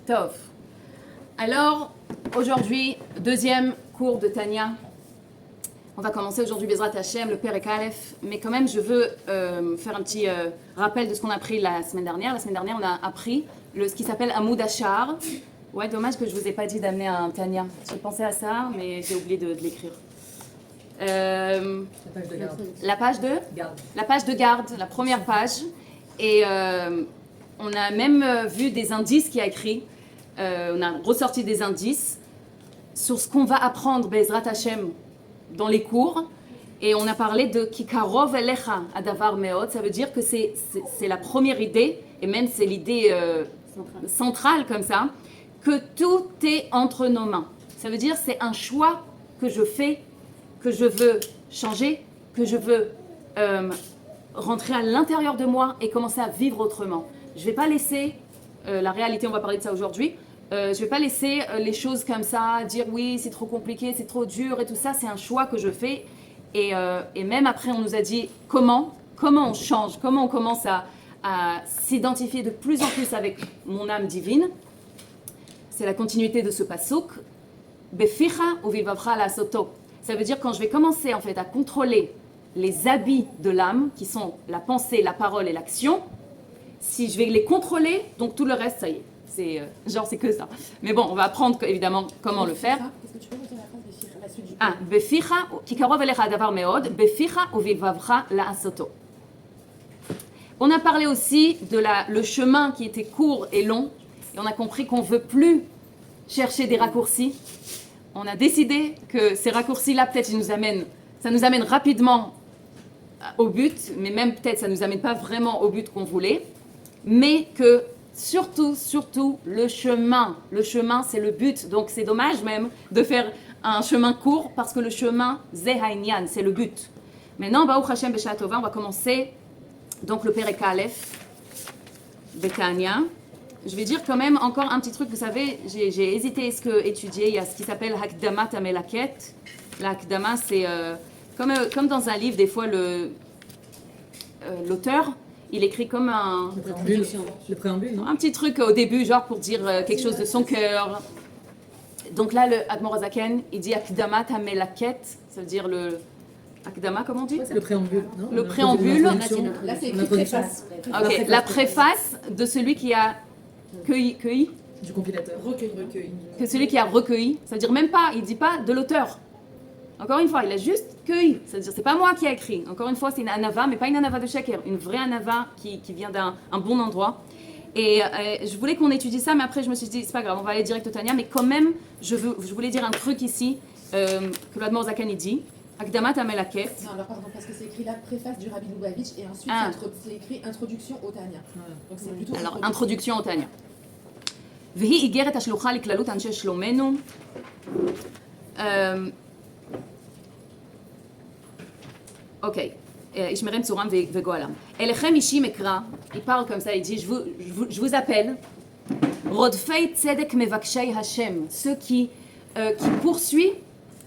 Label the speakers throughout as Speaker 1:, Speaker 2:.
Speaker 1: Tov. Alors, aujourd'hui, deuxième cours de Tanya. On va commencer aujourd'hui Bezrat Hashem, le Perek Aleph. Mais quand même, je veux faire un petit rappel de ce qu'on a appris la semaine dernière. La semaine dernière, on a appris ce qui s'appelle Amoud Ashar. Ouais, dommage que je ne vous ai pas dit d'amener un Tanya. J'ai pensé à ça, mais j'ai oublié de l'écrire.
Speaker 2: La page de garde.
Speaker 1: La page de
Speaker 2: Garde.
Speaker 1: La page de garde, la première page. Et on a même vu des indices qu'il y a écrit. On a ressorti des indices sur ce qu'on va apprendre, Bezrat Hashem, dans les cours. Et on a parlé de Kikarov Elecha Adavar Meod. Ça veut dire que c'est la première idée, et même c'est l'idée centrale comme ça, que tout est entre nos mains. Ça veut dire c'est un choix que je fais, que je veux changer, que je veux rentrer à l'intérieur de moi et commencer à vivre autrement. Je ne vais pas laisser, la réalité, on va parler de ça aujourd'hui, je ne vais pas laisser les choses comme ça, dire oui, c'est trop compliqué, c'est trop dur et tout ça, c'est un choix que je fais. Et même après, on nous a dit comment on change, comment on commence à s'identifier de plus en plus avec mon âme divine. C'est la continuité de ce pasuk. Beficha uvilvavcha la'asoto. Ça veut dire quand je vais commencer en fait à contrôler les habits de l'âme, qui sont la pensée, la parole et l'action, si je vais les contrôler, donc tout le reste, ça y est. C'est que ça. Mais bon, on va apprendre évidemment comment le faire.
Speaker 3: Est-ce que tu peux redire la phrase Beficha, la suite du
Speaker 1: Ah, Beficha, Kikarov Elecha Adavar Meod, Beficha uvilvavcha la'asoto. On a parlé aussi de le chemin qui était court et long, et on a compris qu'on ne veut plus chercher des raccourcis. On a décidé que ces raccourcis-là, peut-être, ça nous amène rapidement au but, mais même peut-être ça ne nous amène pas vraiment au but qu'on voulait, mais que surtout, le chemin, c'est le but. Donc c'est dommage même de faire un chemin court, parce que le chemin, Zeh Ha'inyan, c'est le but. Maintenant, Baruch Hashem B'Sha'at Tova, on va commencer donc le Perek Aleph de Tanya. Je vais dire quand même encore un petit truc. Vous savez, j'ai hésité à étudier. Il y a ce qui s'appelle Hakdamat Amelaket. La Hakdama, c'est comme dans un livre, des fois, l'auteur, il écrit comme
Speaker 2: Le préambule, non?
Speaker 1: un petit truc au début, genre pour dire quelque chose de son cœur. Donc là, le Admor Hazaken, il dit Hakdamat Amelaket. Ça veut dire le... Hakdama, comment on dit?
Speaker 2: Le préambule, non?
Speaker 1: Le préambule.
Speaker 3: Là, c'est écrit préface.
Speaker 1: Ok, la préface de celui qui a cueilli,
Speaker 2: Du compilateur.
Speaker 3: Recueil.
Speaker 1: que celui qui a recueilli. C'est-à-dire même pas, il dit pas de l'auteur. Encore une fois, il a juste cueilli. C'est-à-dire c'est pas moi qui ai écrit. Encore une fois, c'est une anava, mais pas une anava de sheker, une vraie anava qui vient d'un bon endroit. Et je voulais qu'on étudie ça, mais après je me suis dit c'est pas grave, on va aller direct au Tanya. Mais quand même, je voulais dire un truc ici que l'Admor Zakan dit. Akdamat Amelaket.
Speaker 3: Non, alors pardon, parce que c'est écrit la préface du Rabbi Lubavitch et ensuite c'est écrit introduction au Tanya. Donc c'est plutôt.
Speaker 1: Alors, introduction au Tanya. והיא איגרת השלוחה לכללות אנשי שלומנו. אוקיי, ישמרם צורם וגואלם. אליכם אישי מקרא, il parle comme ça, il dit, je vous appelle, רודפי צדק מבקשי השם, ceux qui poursuivent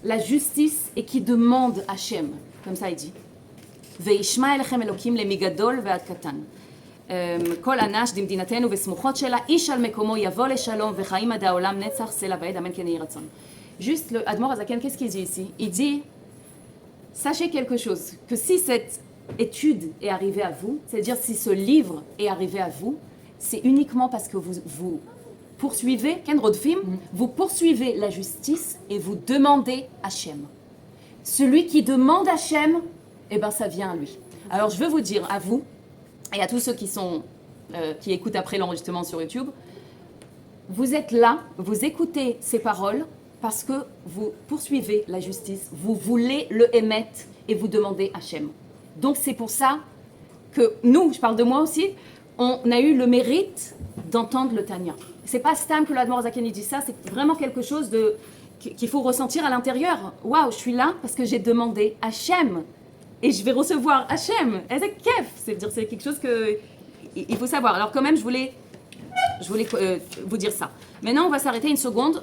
Speaker 1: la justice et qui demandent Hachem, comme ça il dit. וישמע אליכם אלוקים למגדול ועד קטן. כל אנש דמדינתנו וסמוכות שלה, איש על מקומו יבוא לשלום וחיים עד העולם נצח סלע ועד אמן כן יהי רצון. Juste le Admor Hazaken, qu'est-ce qu'il dit ici? Il dit, sachez quelque chose, que si cette étude est arrivée à vous, c'est-à-dire si ce livre est arrivé à vous, c'est uniquement parce que vous poursuivez, Ken Rodfim, vous poursuivez la justice et vous demandez Hachem. Celui qui demande Hachem, eh ben ça vient à lui. Alors je veux vous dire à vous et à tous ceux qui écoutent après l'enregistrement sur YouTube, vous êtes là, vous écoutez ces paroles parce que vous poursuivez la justice, vous voulez le émettre et vous demandez Hachem. Donc c'est pour ça que nous, je parle de moi aussi, on a eu le mérite d'entendre le Tanya. C'est pas Stam que l'Admor Hazaken dit ça, c'est vraiment quelque chose qu'il faut ressentir à l'intérieur. Waouh, je suis là parce que j'ai demandé Hachem et je vais recevoir Hachem. Et c'est kef, c'est-à-dire c'est quelque chose qu'il faut savoir. Alors quand même, je voulais vous dire ça. Maintenant, on va s'arrêter une seconde.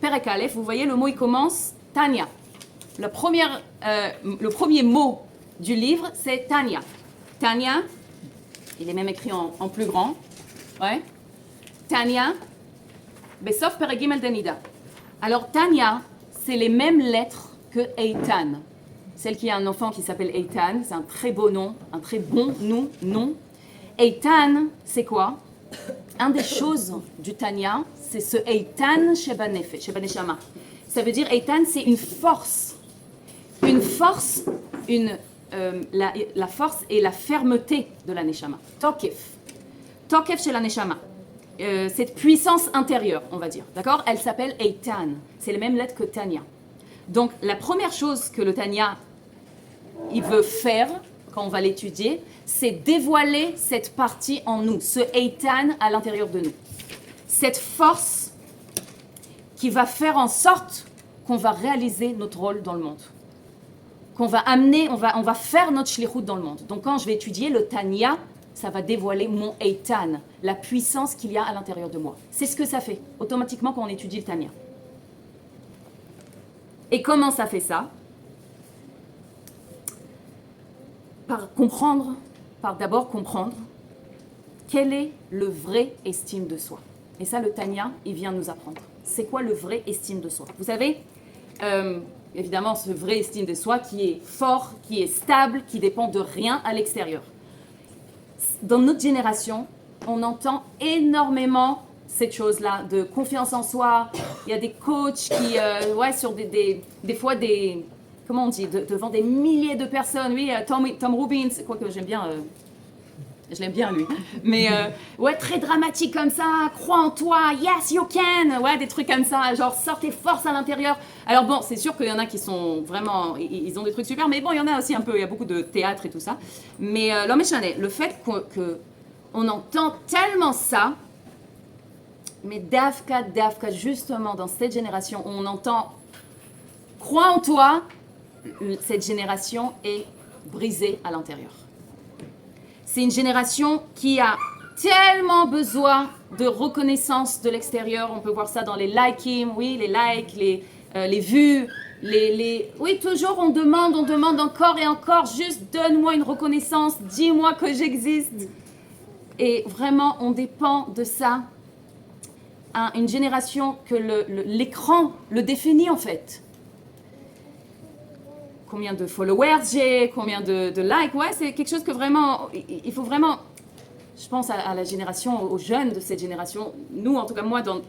Speaker 1: Perek Aleph, vous voyez, le mot il commence Tanya. Le premier mot du livre, c'est Tanya. Tanya, il est même écrit en plus grand. Ouais. Tanya, בסוף פרק ג' דנידה. Alors Tania, c'est les mêmes lettres que Eitan. Celle qui a un enfant qui s'appelle Eitan, c'est un très beau nom, un très bon nom. Eitan, c'est quoi? Un des choses du Tania, c'est ce Eitan Shebaneshama. Ça veut dire Eitan, c'est une force. Une force, la force et la fermeté de la Neshama. Tokef. Tokef chez la Neshama. Cette puissance intérieure, on va dire. D'accord? Elle s'appelle Eitan. C'est les mêmes lettres que Tania. Donc, la première chose que le Tania, il veut faire, quand on va l'étudier, c'est dévoiler cette partie en nous, ce Eitan à l'intérieur de nous. Cette force qui va faire en sorte qu'on va réaliser notre rôle dans le monde. Qu'on va amener, on va faire notre shlichut dans le monde. Donc, quand je vais étudier le Tania, ça va dévoiler mon Eitan, la puissance qu'il y a à l'intérieur de moi. C'est ce que ça fait, automatiquement, quand on étudie le Tania. Et comment ça fait ça? Par d'abord comprendre quel est le vrai estime de soi. Et ça, le Tania, il vient nous apprendre. C'est quoi le vrai estime de soi? Vous savez, évidemment, ce vrai estime de soi qui est fort, qui est stable, qui dépend de rien à l'extérieur. Dans notre génération, on entend énormément cette chose-là, de confiance en soi. Il y a des coachs qui, sur des fois comment on dit, devant des milliers de personnes. Oui, Tom Robbins, quoi que j'aime bien, je l'aime bien lui. Mais très dramatique comme ça, crois en toi, yes you can, des trucs comme ça, genre sors tes forces à l'intérieur. Alors bon, c'est sûr qu'il y en a qui sont vraiment, ils ont des trucs super, mais bon, il y en a aussi un peu, il y a beaucoup de théâtre et tout ça. Mais l'homme échané, le fait qu'on entend tellement ça, mais Dafka, justement dans cette génération où on entend crois en toi, cette génération est brisée à l'intérieur. C'est une génération qui a tellement besoin de reconnaissance de l'extérieur. On peut voir ça dans les likes, oui, les likes, les vues, oui, toujours on demande encore et encore, juste donne-moi une reconnaissance, dis-moi que j'existe. Et vraiment, on dépend de ça. Une génération que l'écran le définit en fait. Combien de followers j'ai, combien de likes, c'est quelque chose que vraiment, il faut vraiment, je pense à la génération, aux jeunes de cette génération, nous en tout cas moi dans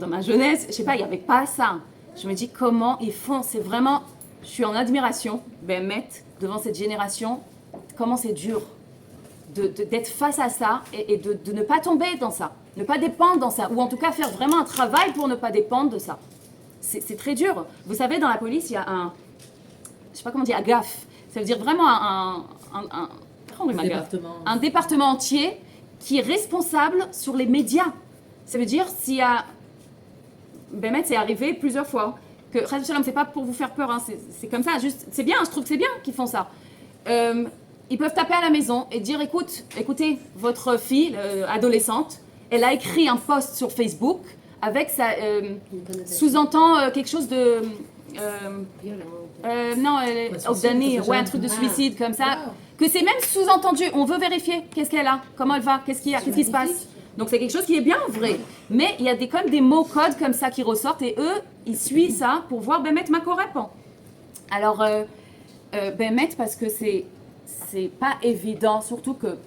Speaker 1: ma jeunesse, je sais pas, il n'y avait pas ça. Je me dis comment ils font, c'est vraiment, je suis en admiration, devant cette génération, comment c'est dur d'être face à ça et de ne pas tomber dans ça, ne pas dépendre dans ça, ou en tout cas faire vraiment un travail pour ne pas dépendre de ça. C'est très dur. Vous savez, dans la police, il y a je sais pas comment dire, agaf. Ça veut dire vraiment un département entier qui est responsable sur les médias. Ça veut dire s'il y a... c'est arrivé plusieurs fois. Que c'est pas pour vous faire peur, hein, c'est comme ça, juste, c'est bien, je trouve que c'est bien qu'ils font ça. Ils peuvent taper à la maison et dire écoutez, votre fille, adolescente, elle a écrit un post sur Facebook avec ça, sous-entend quelque chose de... un truc de suicide comme ça, que c'est même sous-entendu, on veut vérifier qu'est-ce qu'elle a, comment elle va, qu'est-ce qui se passe. Donc c'est quelque chose qui est bien vrai, mais il y a comme des mots codes comme ça qui ressortent et eux, ils suivent ça pour voir ma correspond. Alors, parce que c'est pas évident, surtout que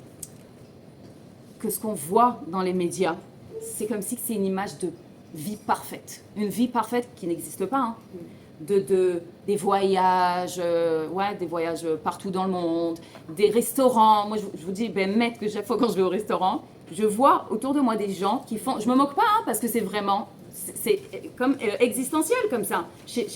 Speaker 1: ce qu'on voit dans les médias, c'est comme si c'est une image de vie parfaite, une vie parfaite qui n'existe pas, hein. Des voyages, des voyages partout dans le monde, des restaurants. Moi, je vous dis, que chaque fois quand je vais au restaurant, je vois autour de moi des gens qui font... Je me moque pas, hein, parce que c'est vraiment... C'est comme existentiel comme ça, chez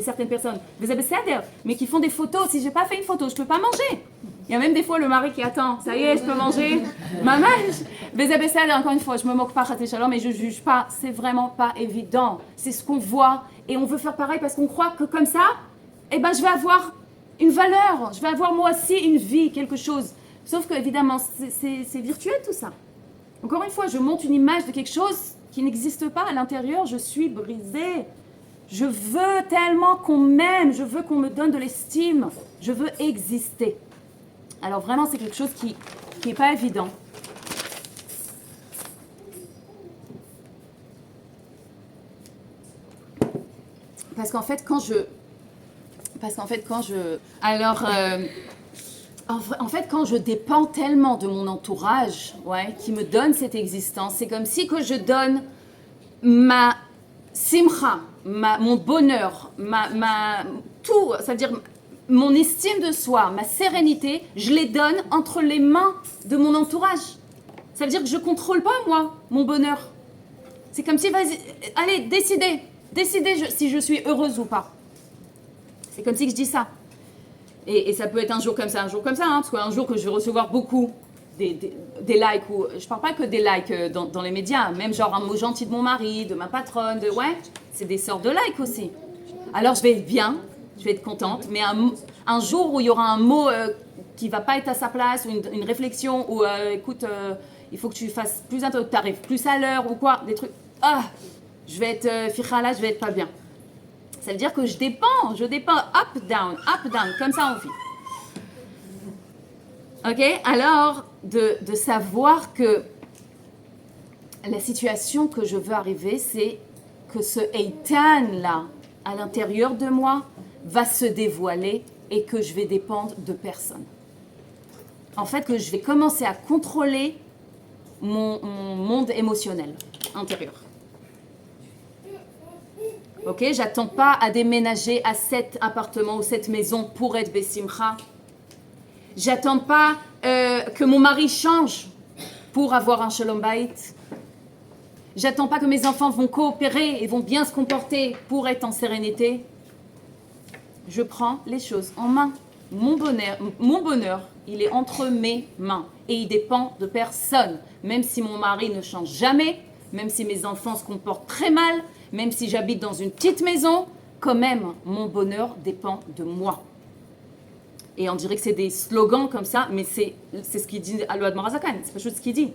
Speaker 1: certaines personnes. Des abécédaires, mais qui font des photos. Si j'ai pas fait une photo, je peux pas manger. Il y a même des fois le mari qui attend. Ça y est, je peux manger. Maman, des abécédaires, encore une fois, je me moque pas, mais je juge pas. C'est vraiment pas évident. C'est ce qu'on voit. Et on veut faire pareil parce qu'on croit que comme ça, je vais avoir une valeur. Je vais avoir moi aussi une vie, quelque chose. Sauf que, évidemment, c'est virtuel tout ça. Encore une fois, je montre une image de quelque chose qui n'existe pas à l'intérieur, je suis brisée. Je veux tellement qu'on m'aime, je veux qu'on me donne de l'estime, je veux exister. Alors vraiment, c'est quelque chose qui n'est pas évident. parce qu'en fait, quand je... Alors, en fait, quand je dépends tellement de mon entourage, ouais, qui me donne cette existence, c'est comme si que je donne ma simcha, mon bonheur, tout, c'est-à-dire mon estime de soi, ma sérénité, je les donne entre les mains de mon entourage. Ça veut dire que je ne contrôle pas, moi, mon bonheur. C'est comme si, vas-y, allez, décidez si je suis heureuse ou pas. C'est comme si je dis ça. Et ça peut être un jour comme ça, hein, parce qu'un jour que je vais recevoir beaucoup des likes, ou je parle pas que des likes dans les médias, même genre un mot gentil de mon mari, de ma patronne, ouais, c'est des sortes de likes aussi. Alors je vais être bien, je vais être contente, mais un jour où il y aura un mot qui va pas être à sa place, ou une réflexion, ou écoute, il faut que tu fasses plus attention, que tu arrives plus à l'heure, ou quoi, des trucs, je vais être fichala, je vais être pas bien. Ça veut dire que je dépends up, down, comme ça on vit. Ok, alors de savoir que la situation que je veux arriver, c'est que ce Eitan-là, à l'intérieur de moi, va se dévoiler et que je vais dépendre de personne. En fait, que je vais commencer à contrôler mon monde émotionnel intérieur. Ok, j'attends pas à déménager à cet appartement ou cette maison pour être Bessimcha. J'attends pas que mon mari change pour avoir un Shalom Bayit. J'attends pas que mes enfants vont coopérer et vont bien se comporter pour être en sérénité. Je prends les choses en main. Mon bonheur, il est entre mes mains et il dépend de personne. Même si mon mari ne change jamais, même si mes enfants se comportent très mal, même si j'habite dans une petite maison, quand même, mon bonheur dépend de moi. Et on dirait que c'est des slogans comme ça, mais c'est ce qu'il dit à l'Admor HaZakan, c'est pas juste ce qu'il dit.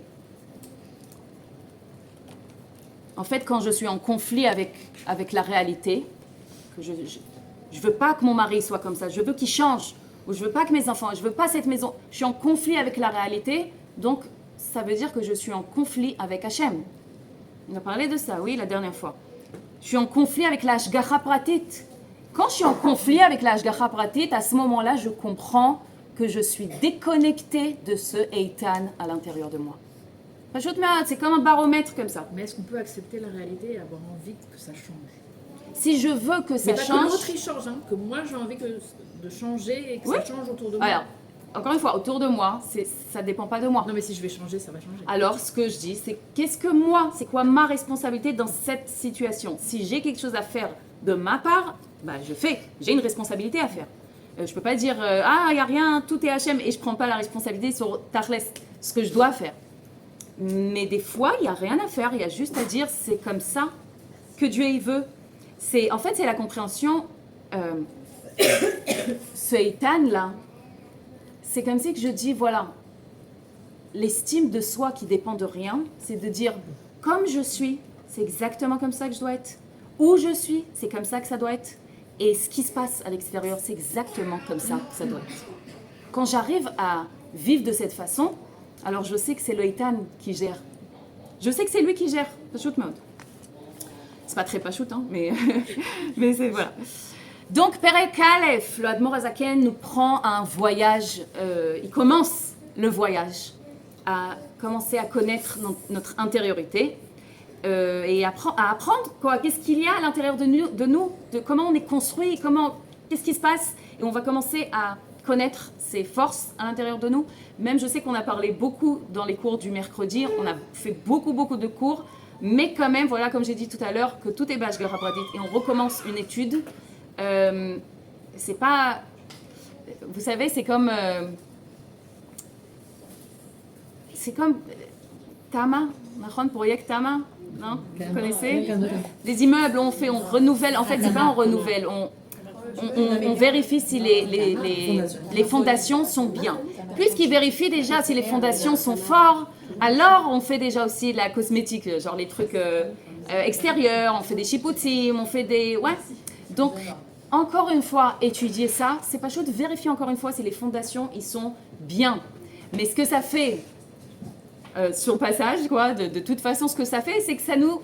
Speaker 1: En fait, quand je suis en conflit avec la réalité, que je veux pas que mon mari soit comme ça, je veux qu'il change, ou je veux pas que mes enfants, je veux pas cette maison, je suis en conflit avec la réalité, donc ça veut dire que je suis en conflit avec Hachem. On a parlé de ça, oui, la dernière fois. Je suis en conflit avec la Hashgacha Pratit. Quand je suis en conflit avec la Hashgacha Pratit, à ce moment-là, je comprends que je suis déconnectée de ce Eitan à l'intérieur de moi. C'est comme un baromètre comme ça.
Speaker 2: Mais est-ce qu'on peut accepter la réalité et avoir envie que ça change?
Speaker 1: Si je veux que ça change...
Speaker 2: Mais pas que l'autre il change, hein, que moi j'ai envie de changer et que ça change autour de moi.
Speaker 1: Alors, encore une fois, autour de moi, ça ne dépend pas de moi.
Speaker 2: Non mais si je vais changer, ça va changer.
Speaker 1: Alors, ce que je dis, c'est qu'est-ce que moi, c'est quoi ma responsabilité dans cette situation? Si j'ai quelque chose à faire de ma part, bah, je fais. J'ai une responsabilité à faire. Je ne peux pas dire, il n'y a rien, tout est HM, et je ne prends pas la responsabilité sur Tachles, ce que je dois faire. Mais des fois, il n'y a rien à faire, il y a juste à dire, c'est comme ça que Dieu y veut. En fait, c'est la compréhension, ce Eitan-là, c'est comme si que je dis, voilà, l'estime de soi qui dépend de rien, c'est de dire, comme je suis, c'est exactement comme ça que je dois être. Où je suis, c'est comme ça que ça doit être. Et ce qui se passe à l'extérieur, c'est exactement comme ça que ça doit être. Quand j'arrive à vivre de cette façon, alors je sais que c'est le Eitan qui gère. Je sais que c'est lui qui gère. Pachout mode. C'est pas très pachout, hein, mais c'est voilà. Donc, Perek Aleph, le Admor HaZaken nous prend à un voyage, il commence le voyage, à commencer à connaître notre intériorité et à apprendre quoi, qu'est-ce qu'il y a à l'intérieur de nous, de comment on est construit, qu'est-ce qui se passe, et on va commencer à connaître ses forces à l'intérieur de nous. Même je sais qu'on a parlé beaucoup dans les cours du mercredi, on a fait beaucoup de cours, mais quand même, voilà, comme j'ai dit tout à l'heure, que tout est Bashgar Pradit et on recommence une étude. C'est pas, vous savez, c'est comme Tama, projet Tama, non? Vous connaissez? Les immeubles, on renouvelle. En fait, c'est pas on renouvelle, on vérifie si les fondations sont bien. Puisqu'ils vérifient déjà si les fondations sont fortes, alors on fait déjà aussi de la cosmétique, genre les trucs extérieurs, on fait des chipoutines, on fait des... Ouais. Donc, encore une fois, étudier ça, c'est pas chaud de vérifier encore une fois si les fondations, ils sont bien. Mais ce que ça fait, sur le passage, quoi, de toute façon, ce que ça fait, c'est que ça nous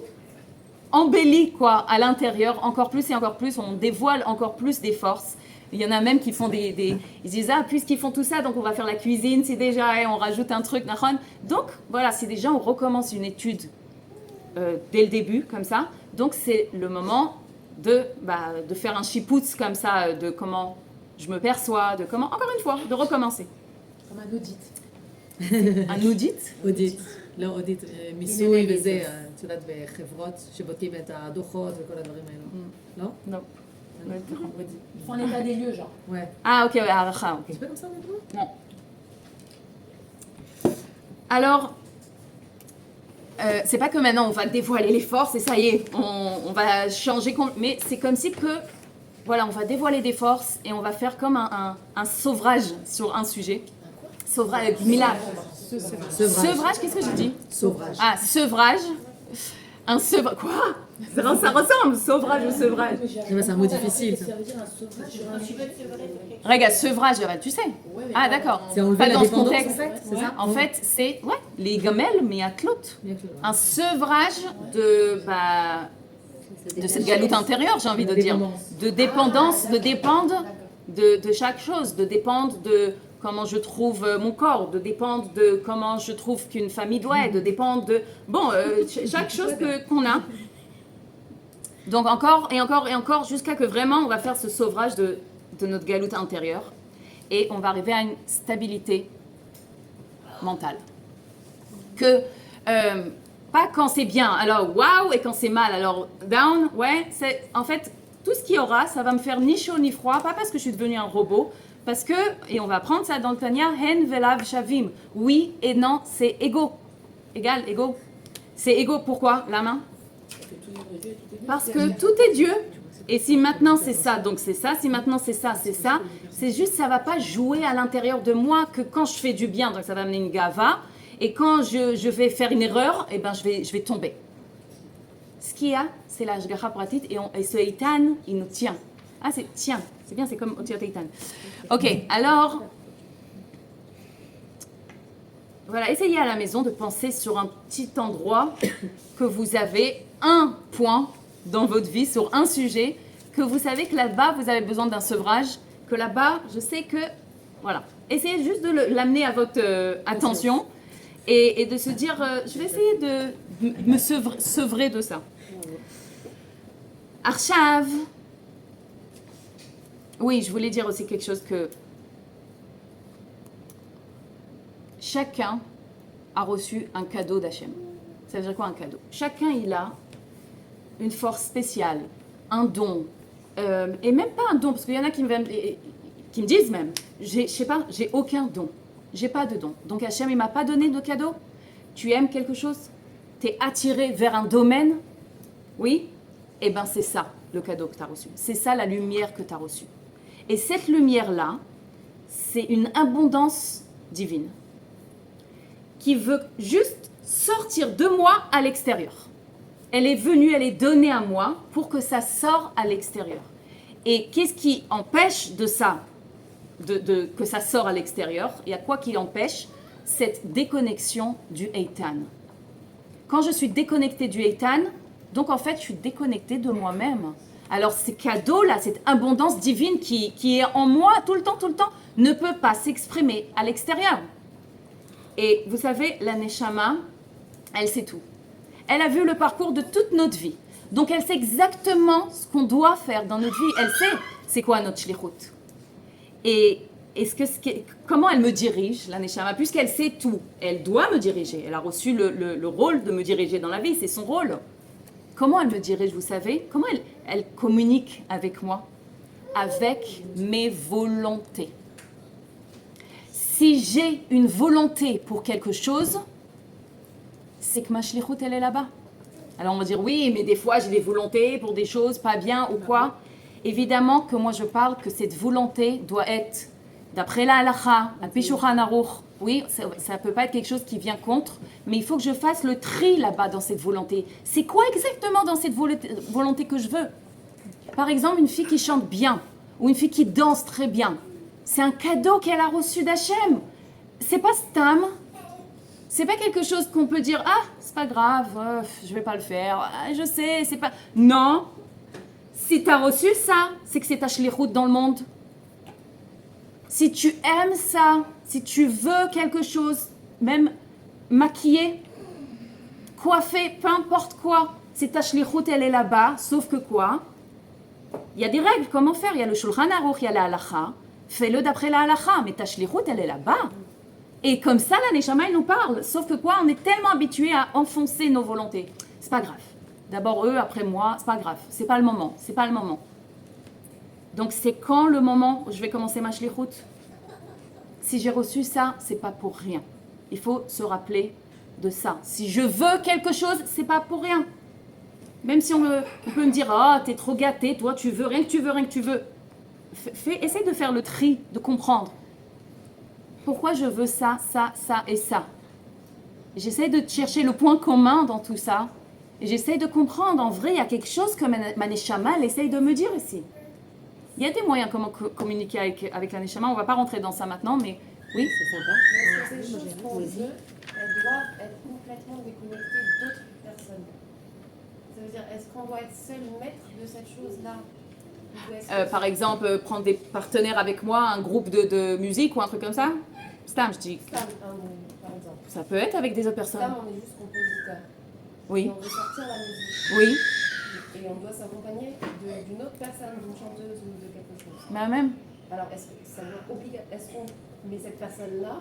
Speaker 1: embellit quoi à l'intérieur encore plus et encore plus, on dévoile encore plus des forces. Il y en a même qui font ils disent puisqu'ils font tout ça, donc on va faire la cuisine, c'est déjà, on rajoute un truc, donc voilà, si déjà on recommence une étude dès le début comme ça, donc c'est le moment de faire un shipoutz comme ça, de comment je me perçois, de comment, encore une fois, de recommencer.
Speaker 3: Comme un audit.
Speaker 1: un audit?
Speaker 4: אודית, לא אודית, מיסוי וזה, את יודעת, בחברות שבודקים את הדוחות וכל הדברים האלו. לא?
Speaker 1: Non.
Speaker 3: Ils font l'état des lieux, genre.
Speaker 4: Ouais.
Speaker 1: Ah ok, הערכה, ok.
Speaker 4: C'est pas comme ça, maintenant?
Speaker 1: Non. Alors, c'est pas que maintenant on va dévoiler les forces et ça y est, on va changer, mais c'est comme si que, voilà, on va dévoiler des forces et on va faire comme un sevrage sur un sujet. Sevrage, Mila. Sevrage, qu'est-ce que j'ai dit?
Speaker 4: Sevrage.
Speaker 1: Ah, sevrage. Un sevrage. Quoi? Ça ressemble, sevrage ou sevrage.
Speaker 4: C'est un mot difficile. Ça.
Speaker 1: Regarde, sevrage, tu sais. Ah, d'accord.
Speaker 4: C'est enlever
Speaker 1: Pas
Speaker 4: la
Speaker 1: dans ce
Speaker 4: dépendance,
Speaker 1: contexte.
Speaker 4: en fait, c'est ça?
Speaker 1: En fait, c'est les gamelles, mais à clot. Un sevrage de cette galoute intérieure, j'ai envie de dire. De dépendance, de dépendre de chaque chose, de dépendre de comment je trouve mon corps, de dépendre de comment je trouve qu'une famille doit être, de dépendre de chaque chose qu'on a. Donc encore et encore et encore jusqu'à que vraiment on va faire ce sevrage de notre galoute intérieure et on va arriver à une stabilité mentale. Que pas quand c'est bien, alors waouh, et quand c'est mal, alors down, ouais, c'est en fait tout ce qu'il y aura, ça va me faire ni chaud ni froid, pas parce que je suis devenue un robot, parce que, et on va prendre ça dans le Tanya, hen velav shavim, oui et non, c'est égaux, égal, égaux. C'est égaux, pourquoi? La main? Parce que tout est Dieu. Et si maintenant c'est ça, donc c'est ça. Si maintenant c'est ça, c'est ça. C'est juste, ça va pas jouer à l'intérieur de moi que quand je fais du bien, donc ça va amener une gava. Et quand je vais faire une erreur, eh ben je vais tomber. Ce qu'il y a, c'est la Hashgacha Pratit et ce Eitan, il nous tient. Ah, c'est bien, c'est comme Otiot Eitan. Ok, alors, voilà, essayez à la maison de penser sur un petit endroit que vous avez un point dans votre vie, sur un sujet, que vous savez que là-bas, vous avez besoin d'un sevrage, que là-bas, je sais que, voilà. Essayez juste de l'amener à votre attention et de se dire, je vais essayer de me sevrer de ça. Arshav. Oui, je voulais dire aussi quelque chose que chacun a reçu un cadeau d'Hachem. Ça veut dire quoi un cadeau? Chacun il a une force spéciale, un don, et même pas un don, parce qu'il y en a qui me disent même, je sais pas, j'ai aucun don, j'ai pas de don. Donc Hachem il m'a pas donné de cadeau. Tu aimes quelque chose? T'es attiré vers un domaine? Oui? Eh ben c'est ça le cadeau que tu as reçu. C'est ça la lumière que tu as reçue. Et cette lumière-là, c'est une abondance divine qui veut juste sortir de moi à l'extérieur. Elle est venue, elle est donnée à moi pour que ça sorte à l'extérieur. Et qu'est-ce qui empêche de ça, que ça sort à l'extérieur? Il y a quoi qui empêche? Cette déconnexion du Eitan. Quand je suis déconnectée du Eitan, donc en fait je suis déconnectée de moi-même. Alors ces cadeaux-là, cette abondance divine qui est en moi tout le temps, ne peut pas s'exprimer à l'extérieur. Et vous savez, la Neshama, elle sait tout. Elle a vu le parcours de toute notre vie. Donc elle sait exactement ce qu'on doit faire dans notre vie. Elle sait c'est quoi notre shlichut. Et comment elle me dirige, la Neshama, puisqu'elle sait tout, elle doit me diriger. Elle a reçu le rôle de me diriger dans la vie, c'est son rôle. Comment elle me dirige, vous savez? Comment elle communique avec moi? Avec mes volontés. Si j'ai une volonté pour quelque chose, c'est que ma shlichut, elle est là-bas. Alors on va dire, oui, mais des fois j'ai des volontés pour des choses pas bien ou quoi. Évidemment que moi je parle que cette volonté doit être, d'après la halacha, la Shulchan Aruch, oui, ça ne peut pas être quelque chose qui vient contre, mais il faut que je fasse le tri là-bas dans cette volonté. C'est quoi exactement dans cette volonté que je veux? Par exemple, une fille qui chante bien, ou une fille qui danse très bien, c'est un cadeau qu'elle a reçu d'Hachem. C'est pas Stam. C'est pas quelque chose qu'on peut dire, ah, c'est pas grave, je vais pas le faire, ah, je sais, c'est pas... Non, si tu as reçu ça, c'est que c'est ta shlichut dans le monde. Si tu aimes ça, si tu veux quelque chose, même maquiller, coiffer, peu importe quoi, c'est ta shlichut, elle est là-bas, sauf que quoi? Il y a des règles, comment faire? Il y a le Shulchan Aruch, il y a la halacha, fais-le d'après la halacha, mais ta shlichut, elle est là-bas. Et comme ça, la Neshama, elle nous parle. Sauf que quoi, on est tellement habitués à enfoncer nos volontés. C'est pas grave. D'abord eux, après moi, c'est pas grave. C'est pas le moment, c'est pas le moment. Donc c'est quand le moment où je vais commencer ma shlichut? Si j'ai reçu ça, c'est pas pour rien. Il faut se rappeler de ça. Si je veux quelque chose, c'est pas pour rien. Même si on peut me dire, ah, t'es trop gâté, toi, tu veux rien que tu veux, rien que tu veux. Essaye de faire le tri, de comprendre. Pourquoi je veux ça, ça, ça et ça? J'essaie de chercher le point commun dans tout ça. Et j'essaie de comprendre. En vrai, il y a quelque chose que ma Neshama, elle essaye de me dire ici. Il y a des moyens comment communiquer avec la Neshama. On ne va pas rentrer dans ça maintenant, mais oui, c'est sympa.
Speaker 5: Est-ce que ces choses qu'on veut, elles doivent être complètement déconnectées d'autres personnes? Ça veut dire, est-ce qu'on doit être seul maître de cette chose-là?
Speaker 1: Par exemple, prendre des partenaires avec moi, un groupe de musique ou un truc comme ça. Stam, je dis.
Speaker 5: Stam, par exemple.
Speaker 1: Ça peut être avec des autres personnes.
Speaker 5: Stam, on est juste compositeur.
Speaker 1: Oui.
Speaker 5: Et on veut sortir la musique.
Speaker 1: Oui.
Speaker 5: Et on doit s'accompagner d'une autre personne, d'une chanteuse ou de quelque chose.
Speaker 1: Mais même.
Speaker 5: Alors, est-ce que ça doit est-ce qu'on met cette personne-là,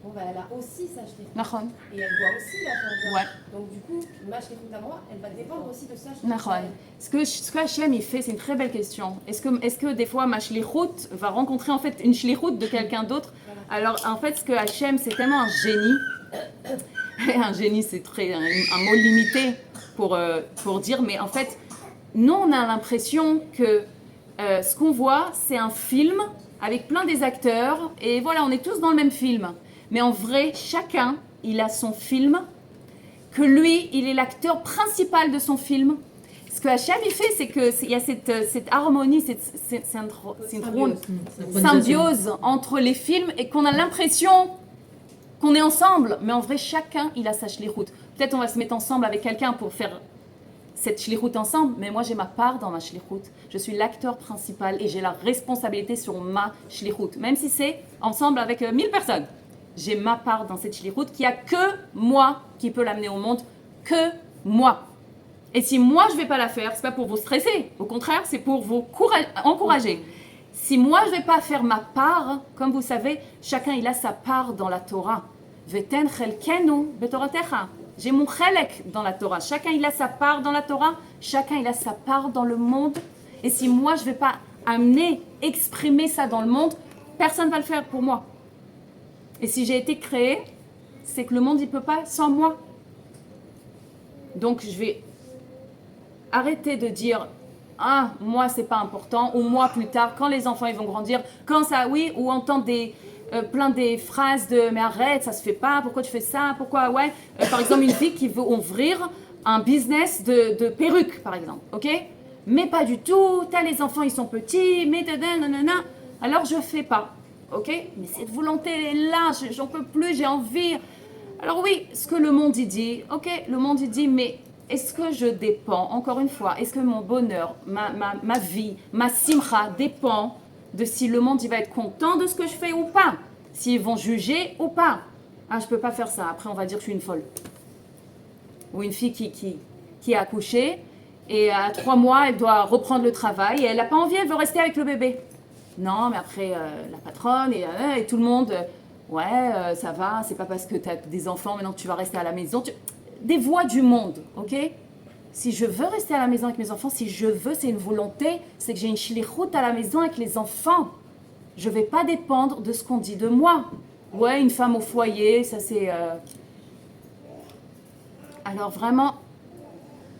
Speaker 5: bon, bah, elle a aussi sa shlichut.
Speaker 1: Nachon.
Speaker 5: Et elle doit aussi la faire bien.
Speaker 1: Ouais.
Speaker 5: Donc du coup, ma shlichut à moi, elle va dépendre aussi de sa shlichut.
Speaker 1: Nachon. Ce que Hachem il fait, c'est une très belle question. Est-ce que des fois ma shlichut va rencontrer en fait une shlichut de quelqu'un d'autre?
Speaker 5: Voilà.
Speaker 1: Alors en fait, ce que Hachem, c'est tellement un génie. Un génie, c'est un mot limité pour dire, mais en fait, nous on a l'impression que ce qu'on voit, c'est un film avec plein des acteurs, et voilà, on est tous dans le même film. Mais en vrai, chacun, il a son film, que lui, il est l'acteur principal de son film. Ce que Hachem, il fait, c'est qu'il y a cette harmonie, cette symbiose entre les films, et qu'on a l'impression qu'on est ensemble. Mais en vrai, chacun, il a sa shlichut. Peut-être on va se mettre ensemble avec quelqu'un pour faire cette shlichut ensemble, mais moi j'ai ma part dans ma shlichut. Je suis l'acteur principal et j'ai la responsabilité sur ma shlichut. Même si c'est ensemble avec 1000 personnes. J'ai ma part dans cette shlichut qui a que moi qui peut l'amener au monde, que moi. Et si moi je ne vais pas la faire, c'est pas pour vous stresser. Au contraire, c'est pour vous encourager. Si moi je ne vais pas faire ma part, comme vous savez, chacun il a sa part dans la Torah. Veten chelkenu betoratecha. J'ai mon chelek dans la Torah. Chacun il a sa part dans la Torah. Chacun il a sa part dans le monde. Et si moi je ne vais pas amener, exprimer ça dans le monde, personne ne va le faire pour moi. Et si j'ai été créé, c'est que le monde il peut pas sans moi. Donc je vais arrêter de dire ah moi c'est pas important, ou moi plus tard quand les enfants ils vont grandir, quand ça oui, ou entendre plein des phrases de mais arrête, ça se fait pas, pourquoi tu fais ça, pourquoi ouais, par exemple une fille qui veut ouvrir un business de perruques par exemple, ok, mais pas du tout, t'as les enfants ils sont petits, mais nanana, alors je fais pas, ok, mais cette volonté elle est là, j'en peux plus, j'ai envie. Alors oui, ce que le monde il dit, ok, le monde il dit, mais est-ce que je dépends, encore une fois, est-ce que mon bonheur, ma vie, ma simcha dépend de si le monde il va être content de ce que je fais ou pas, s'ils vont juger ou pas. Ah, je peux pas faire ça, après on va dire que je suis une folle. Ou une fille qui a accouché et à 3 mois elle doit reprendre le travail et elle n'a pas envie, elle veut rester avec le bébé. Non, mais après la patronne et tout le monde, ça va, c'est pas parce que tu as des enfants maintenant que tu vas rester à la maison. Des voix du monde, ok? Si je veux rester à la maison avec mes enfants, si je veux, c'est une volonté, c'est que j'ai une shlichut à la maison avec les enfants. Je ne vais pas dépendre de ce qu'on dit de moi. Ouais, une femme au foyer, ça c'est... Alors vraiment,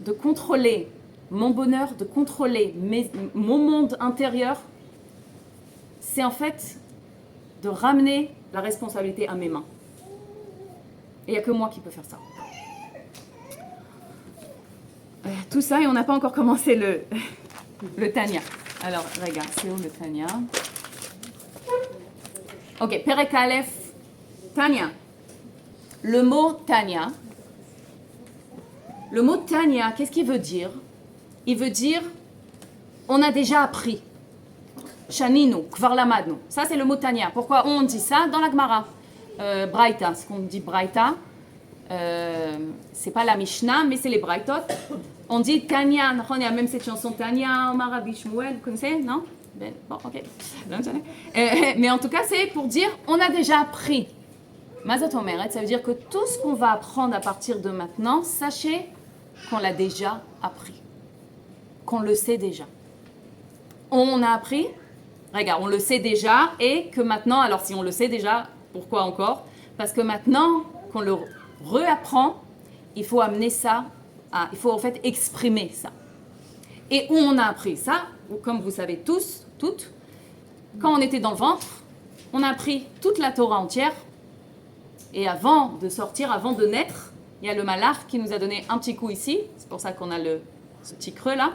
Speaker 1: de contrôler mon bonheur, de contrôler mon monde intérieur, c'est en fait de ramener la responsabilité à mes mains. Et il n'y a que moi qui peux faire ça. Tout ça, et on n'a pas encore commencé le Tanya. Alors, regarde, c'est où le Tanya? Ok, Perek Aleph, Tanya. le mot Tanya. Le mot Tanya, qu'est-ce qu'il veut dire? Il veut dire on a déjà appris. Shaninu, kvar lamadnu. Ça, c'est le mot Tanya. Pourquoi on dit ça? Dans la Gemara. Braïta, ce qu'on dit Braïta. C'est pas la Mishnah, mais c'est les Braïtot. On dit Tanya, il y a même cette chanson Tanya, Omar Rabbi Shmuel, vous connaissez? Non? Bon, ok. Mais en tout cas, c'est pour dire on a déjà appris. Mazat Omeret, ça veut dire que tout ce qu'on va apprendre à partir de maintenant, sachez qu'on l'a déjà appris. Qu'on le sait déjà. On a appris, regarde, on le sait déjà, et que maintenant, alors si on le sait déjà, pourquoi encore? Parce que maintenant qu'on le réapprend, il faut amener ça, il faut en fait exprimer ça. Et où on a appris ça, comme vous savez tous, toutes, quand on était dans le ventre, on a appris toute la Torah entière, et avant de sortir, avant de naître, il y a le malach qui nous a donné un petit coup ici, c'est pour ça qu'on a ce petit creux là,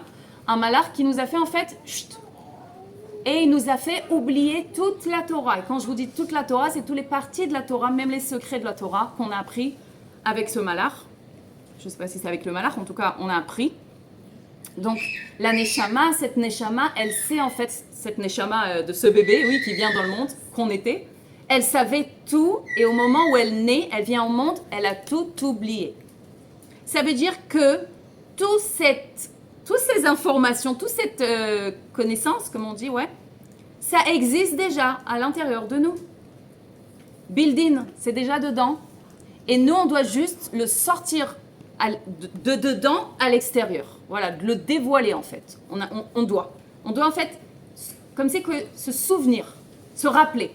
Speaker 1: un malach qui nous a fait en fait, chut, et il nous a fait oublier toute la Torah. Et quand je vous dis toute la Torah, c'est toutes les parties de la Torah, même les secrets de la Torah qu'on a appris avec ce malach. Je ne sais pas si c'est avec le malach, en tout cas, on a appris. Donc, la neshama, cette neshama, elle sait en fait, cette neshama de ce bébé, oui, qui vient dans le monde, qu'on était, elle savait tout, et au moment où elle naît, elle vient au monde, elle a tout oublié. Ça veut dire que toutes ces informations, toute cette connaissance, comme on dit, ouais, ça existe déjà à l'intérieur de nous. Build-in, c'est déjà dedans. Et nous, on doit juste le sortir de dedans à l'extérieur. Voilà, de le dévoiler en fait. On doit en fait, comme c'est que se souvenir, se rappeler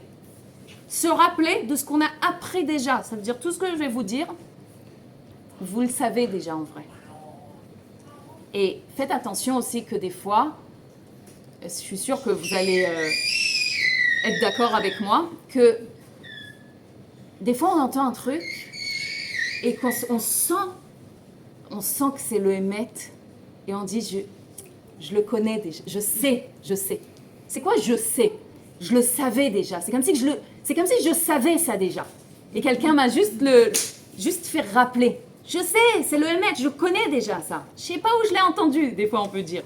Speaker 1: de ce qu'on a appris déjà. Ça veut dire tout ce que je vais vous dire, vous le savez déjà en vrai. Et faites attention aussi que des fois, je suis sûre que vous allez être d'accord avec moi, que des fois on entend un truc et qu'on sent que c'est le Hémet et on dit je le connais déjà, je sais. C'est quoi je sais? Je le savais déjà. C'est comme si je savais ça déjà. Et quelqu'un m'a juste fait rappeler. Je sais, c'est le Hémet, je connais déjà ça. Je sais pas où je l'ai entendu, des fois on peut dire.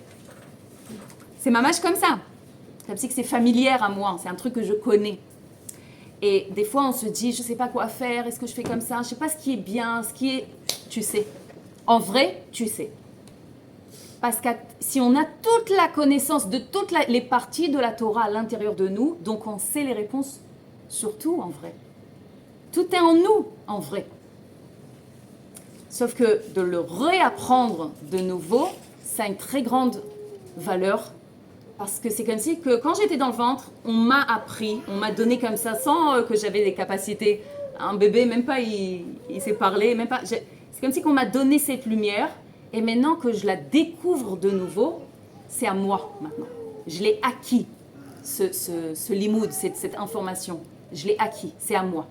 Speaker 1: C'est mamache comme ça. Comme si c'est familière à moi, c'est un truc que je connais. Et des fois on se dit, je sais pas quoi faire, est-ce que je fais comme ça? Je sais pas ce qui est bien, ce qui est... Tu sais. En vrai, tu sais. Parce que si on a toute la connaissance de toutes les parties de la Torah à l'intérieur de nous, donc on sait les réponses sur tout en vrai. Tout est en nous en vrai. Sauf que de le réapprendre de nouveau, ça a une très grande valeur. Parce que c'est comme si que quand j'étais dans le ventre, on m'a appris, on m'a donné comme ça, sans que j'avais des capacités. Un bébé, même pas, il sait parler, même pas. C'est comme si qu'on m'a donné cette lumière. Et maintenant que je la découvre de nouveau, c'est à moi maintenant. Je l'ai acquis, ce limoud, cette information. Je l'ai acquis, c'est à moi.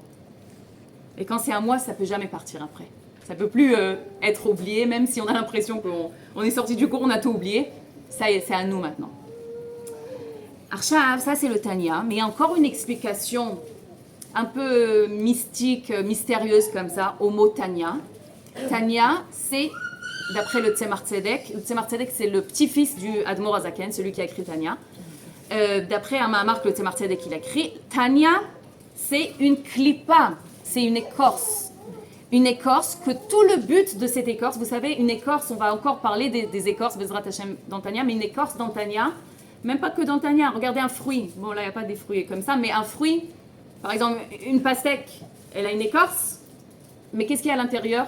Speaker 1: Et quand c'est à moi, ça ne peut jamais partir après. Ça ne peut plus être oublié, même si on a l'impression qu'on est sorti du cours, on a tout oublié. Ça, c'est à nous maintenant. Arshav, ça c'est le Tanya, mais il y a encore une explication un peu mystique, mystérieuse comme ça, au mot Tanya. Tanya, c'est... D'après le Tzemar Tzedek, le Tzemar Tzedek c'est le petit-fils du Admor Azaken, celui qui a écrit Tanya. D'après un Mahamar que le Tzemar Tzedek il a écrit, Tanya c'est une klipa, c'est une écorce. Une écorce que tout le but de cette écorce, vous savez, une écorce, on va encore parler des écorces, Bezrat Hashem dans Tanya, mais une écorce dans Tanya, même pas que dans Tanya, regardez un fruit, bon là il n'y a pas des fruits comme ça, mais un fruit, par exemple une pastèque, elle a une écorce, mais qu'est-ce qu'il y a à l'intérieur?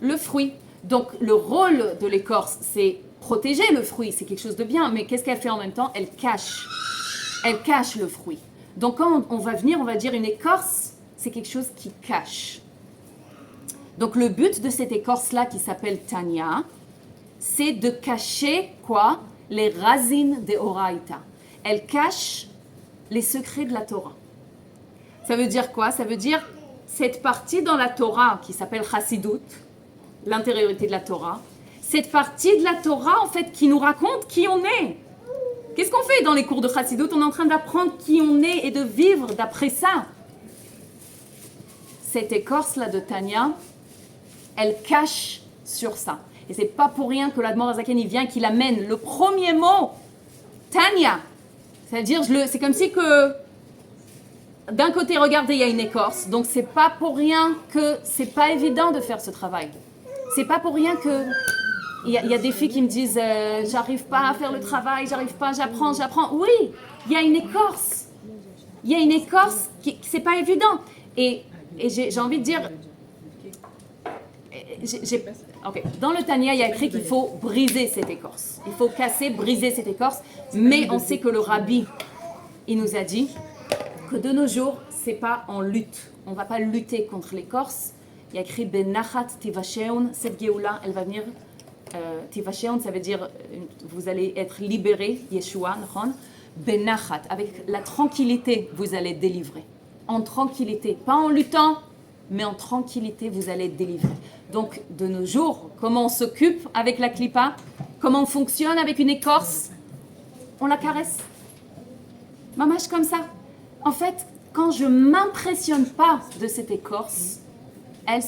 Speaker 1: Le fruit. Donc, le rôle de l'écorce, c'est protéger le fruit, c'est quelque chose de bien, mais qu'est-ce qu'elle fait en même temps? Elle cache le fruit. Donc, quand on va venir, on va dire une écorce, c'est quelque chose qui cache. Donc, le but de cette écorce-là, qui s'appelle Tanya, c'est de cacher, quoi? Les razin de Oraïta. Elle cache les secrets de la Torah. Ça veut dire quoi? Ça veut dire cette partie dans la Torah, qui s'appelle Chassidut, l'intériorité de la Torah, cette partie de la Torah en fait qui nous raconte qui on est. Qu'est-ce qu'on fait dans les cours de Chassidut? On est en train d'apprendre qui on est et de vivre d'après ça. cette écorce-là de Tania, elle cache sur ça. Et c'est pas pour rien que l'Admor Azaken, il vient, qu'il amène le premier mot, Tania. C'est-à-dire, c'est comme si que, d'un côté, regardez, il y a une écorce. Donc, c'est pas pour rien que c'est pas évident de faire ce travail. C'est pas pour rien que il y a des filles qui me disent j'arrive pas à faire le travail, j'arrive pas, j'apprends. Oui, il y a une écorce. Il y a une écorce qui c'est pas évident. Et j'ai envie de dire ok. Dans le Tania, il y a écrit qu'il faut briser cette écorce. Il faut casser, briser cette écorce. Mais on sait que le Rabbi, il nous a dit que de nos jours, c'est pas en lutte. On va pas lutter contre l'écorce. Il y a écrit Benachat Tivasheon. Cette Géoula, elle va venir. Tivasheon, ça veut dire vous allez être libéré. Yeshua, Benachat. Avec la tranquillité, vous allez être délivré. En tranquillité. Pas en luttant, mais en tranquillité, vous allez être délivré. Donc, de nos jours, comment on s'occupe avec la clipa? Comment on fonctionne avec une écorce? On la caresse. Mamache comme ça. En fait, quand je m'impressionne pas de cette écorce, elle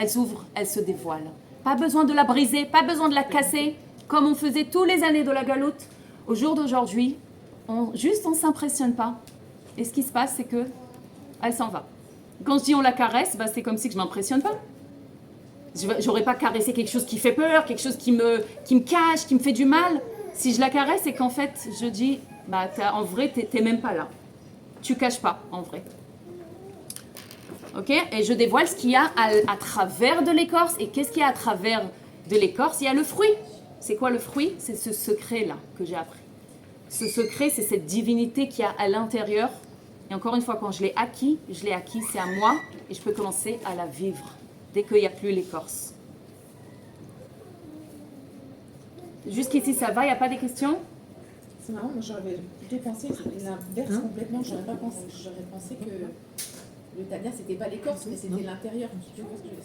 Speaker 1: s'ouvre, elle se dévoile. Pas besoin de la briser, pas besoin de la casser, comme on faisait tous les années de la galoute. Au jour d'aujourd'hui, on s'impressionne pas. Et ce qui se passe, c'est que elle s'en va. Quand je dis on la caresse, c'est comme si que je m'impressionne pas. J'aurais pas caressé quelque chose qui fait peur, quelque chose qui me cache, qui me fait du mal. Si je la caresse, c'est qu'en fait, je dis, en vrai, t'es même pas là. Tu caches pas, en vrai. Ok? Et je dévoile ce qu'il y a à travers de l'écorce. Et qu'est-ce qu'il y a à travers de l'écorce? Il y a le fruit. C'est quoi le fruit? C'est ce secret-là que j'ai appris. Ce secret, c'est cette divinité qu'il y a à l'intérieur. Et encore une fois, quand je l'ai acquis, c'est à moi. Et je peux commencer à la vivre dès qu'il n'y a plus l'écorce. Jusqu'ici, ça va? Il n'y a pas des questions?
Speaker 3: C'est marrant, moi j'aurais plutôt pensé l'inverse complètement. J'aurais pensé que le Tania, c'était pas l'écorce, mais c'était l'intérieur.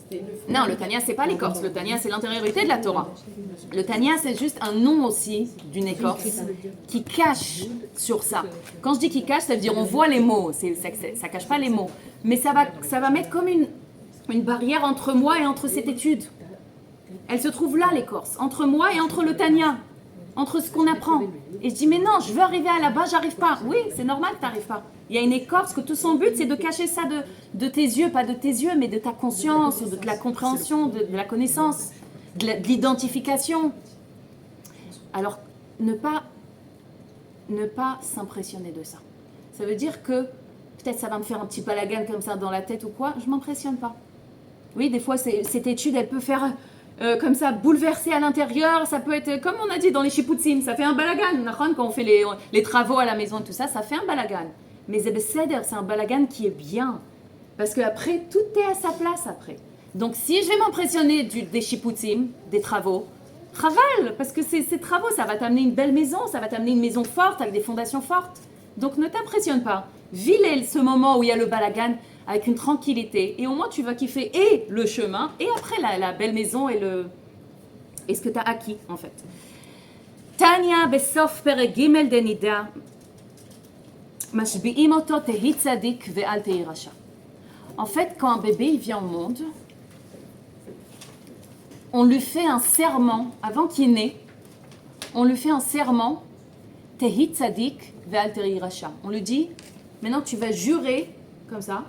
Speaker 3: C'était le
Speaker 1: non, le Tania, c'est pas l'écorce. Le Tania, c'est l'intériorité de la Torah. Le Tania, c'est juste un nom aussi d'une écorce qui cache sur ça. Quand je dis qui cache, ça veut dire on voit les mots. Ça cache pas les mots. Mais ça va mettre comme une barrière entre moi et entre cette étude. Elle se trouve là, l'écorce, entre moi et entre le Tania, entre ce qu'on apprend. Et je dis, mais non, je veux arriver à là-bas, j'arrive pas. Oui, c'est normal que tu n'arrives pas. Il y a une écorce que tout son but, c'est de cacher ça de tes yeux, pas de tes yeux, mais de ta conscience, de la compréhension, de la connaissance, de l'identification. Alors, ne pas s'impressionner de ça. Ça veut dire que peut-être ça va me faire un petit balagan comme ça dans la tête ou quoi, je m'impressionne pas. Oui, des fois, cette étude, elle peut faire comme ça, bouleverser à l'intérieur. Ça peut être, comme on a dit dans les Shiputzim, ça fait un balagan. Quand on fait les travaux à la maison et tout ça, ça fait un balagan. Mais c'est un balagan qui est bien. Parce qu'après, tout est à sa place après. Donc, si je vais m'impressionner des Shiputzim, des travaux, travaille, parce que ces travaux, ça va t'amener une belle maison, ça va t'amener une maison forte, avec des fondations fortes. Donc, ne t'impressionne pas. Vis ce moment où il y a le balagan avec une tranquillité. Et au moins, tu vas kiffer et le chemin, et après la belle maison et ce que tu as acquis, en fait. Tanya besof perek gimel de nida, mashbi'im oto tehi tzadik ve'al tehi rasha. En fait, quand un bébé il vient au monde, on lui fait un serment, avant qu'il naît, on lui fait un serment, tehi tzadik ve'al tehi rasha. On lui dit, maintenant tu vas jurer, comme ça,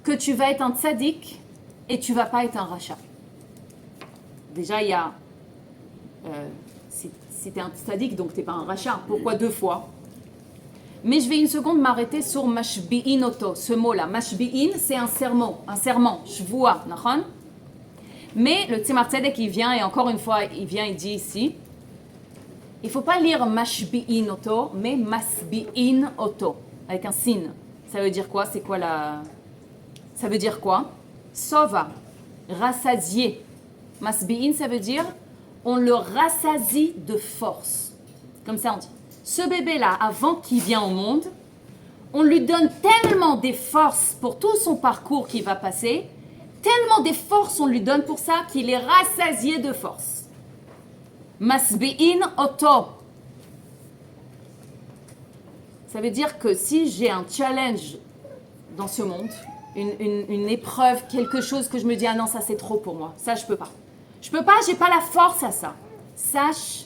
Speaker 1: que tu vas être un tzaddik et tu vas pas être un rachat. Déjà, il y a... si tu es un tzaddik, donc tu n'es pas un rachat. Pourquoi 2 fois? Mais je vais une seconde m'arrêter sur mashbi'in oto, ce mot-là. Mashbi'in, c'est un serment, shvoua, nachon. Mais le Tzemar Tzedek, il vient, et encore une fois, il dit ici, il ne faut pas lire mashbi'in oto, mais masbi'in oto, avec un sin. Ça veut dire quoi? C'est quoi Ça veut dire quoi? Sova, rassasier. Masbi'in, ça veut dire on le rassasie de force. Comme ça on dit. Ce bébé-là, avant qu'il vienne au monde, on lui donne tellement des forces pour tout son parcours qu'il va passer, tellement des forces on lui donne pour ça qu'il est rassasié de force. Masbi'in oto. Ça veut dire que si j'ai un challenge dans ce monde, une épreuve, quelque chose que je me dis, ah non, ça c'est trop pour moi. Ça, je peux pas. Je peux pas, j'ai pas la force à ça. Sache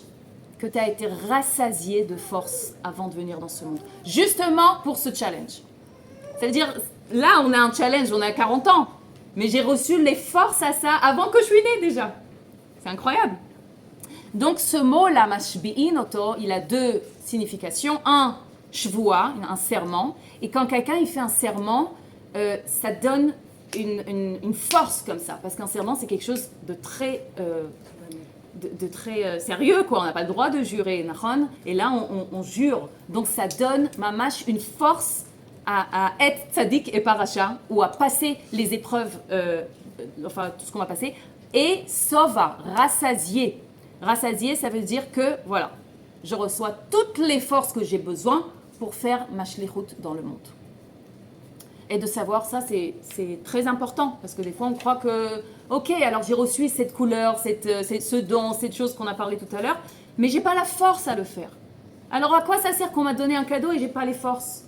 Speaker 1: que tu as été rassasié de force avant de venir dans ce monde. Justement pour ce challenge. Ça veut dire, là, on a un challenge, on a 40 ans. Mais j'ai reçu les forces à ça avant que je suis née déjà. C'est incroyable. Donc ce mot-là, mashbi'in oto, il a deux significations. Un, shvua, un serment. Et quand quelqu'un il fait un serment, ça donne une force comme ça. Parce qu'un serment, c'est quelque chose de très, sérieux, quoi. On n'a pas le droit de jurer, nahon. Et là, on jure. Donc ça donne, mamash, une force à être tzaddik et paracha, ou à passer les épreuves, enfin tout ce qu'on va passer. Et sova, rassasié. Rassasié, ça veut dire que, voilà, je reçois toutes les forces que j'ai besoin pour faire ma shlichut dans le monde. Et de savoir ça, c'est très important, parce que des fois on croit que, ok, alors j'ai reçu cette couleur, ce don, cette chose qu'on a parlé tout à l'heure, mais j'ai pas la force à le faire. Alors à quoi ça sert qu'on m'a donné un cadeau et j'ai pas les forces?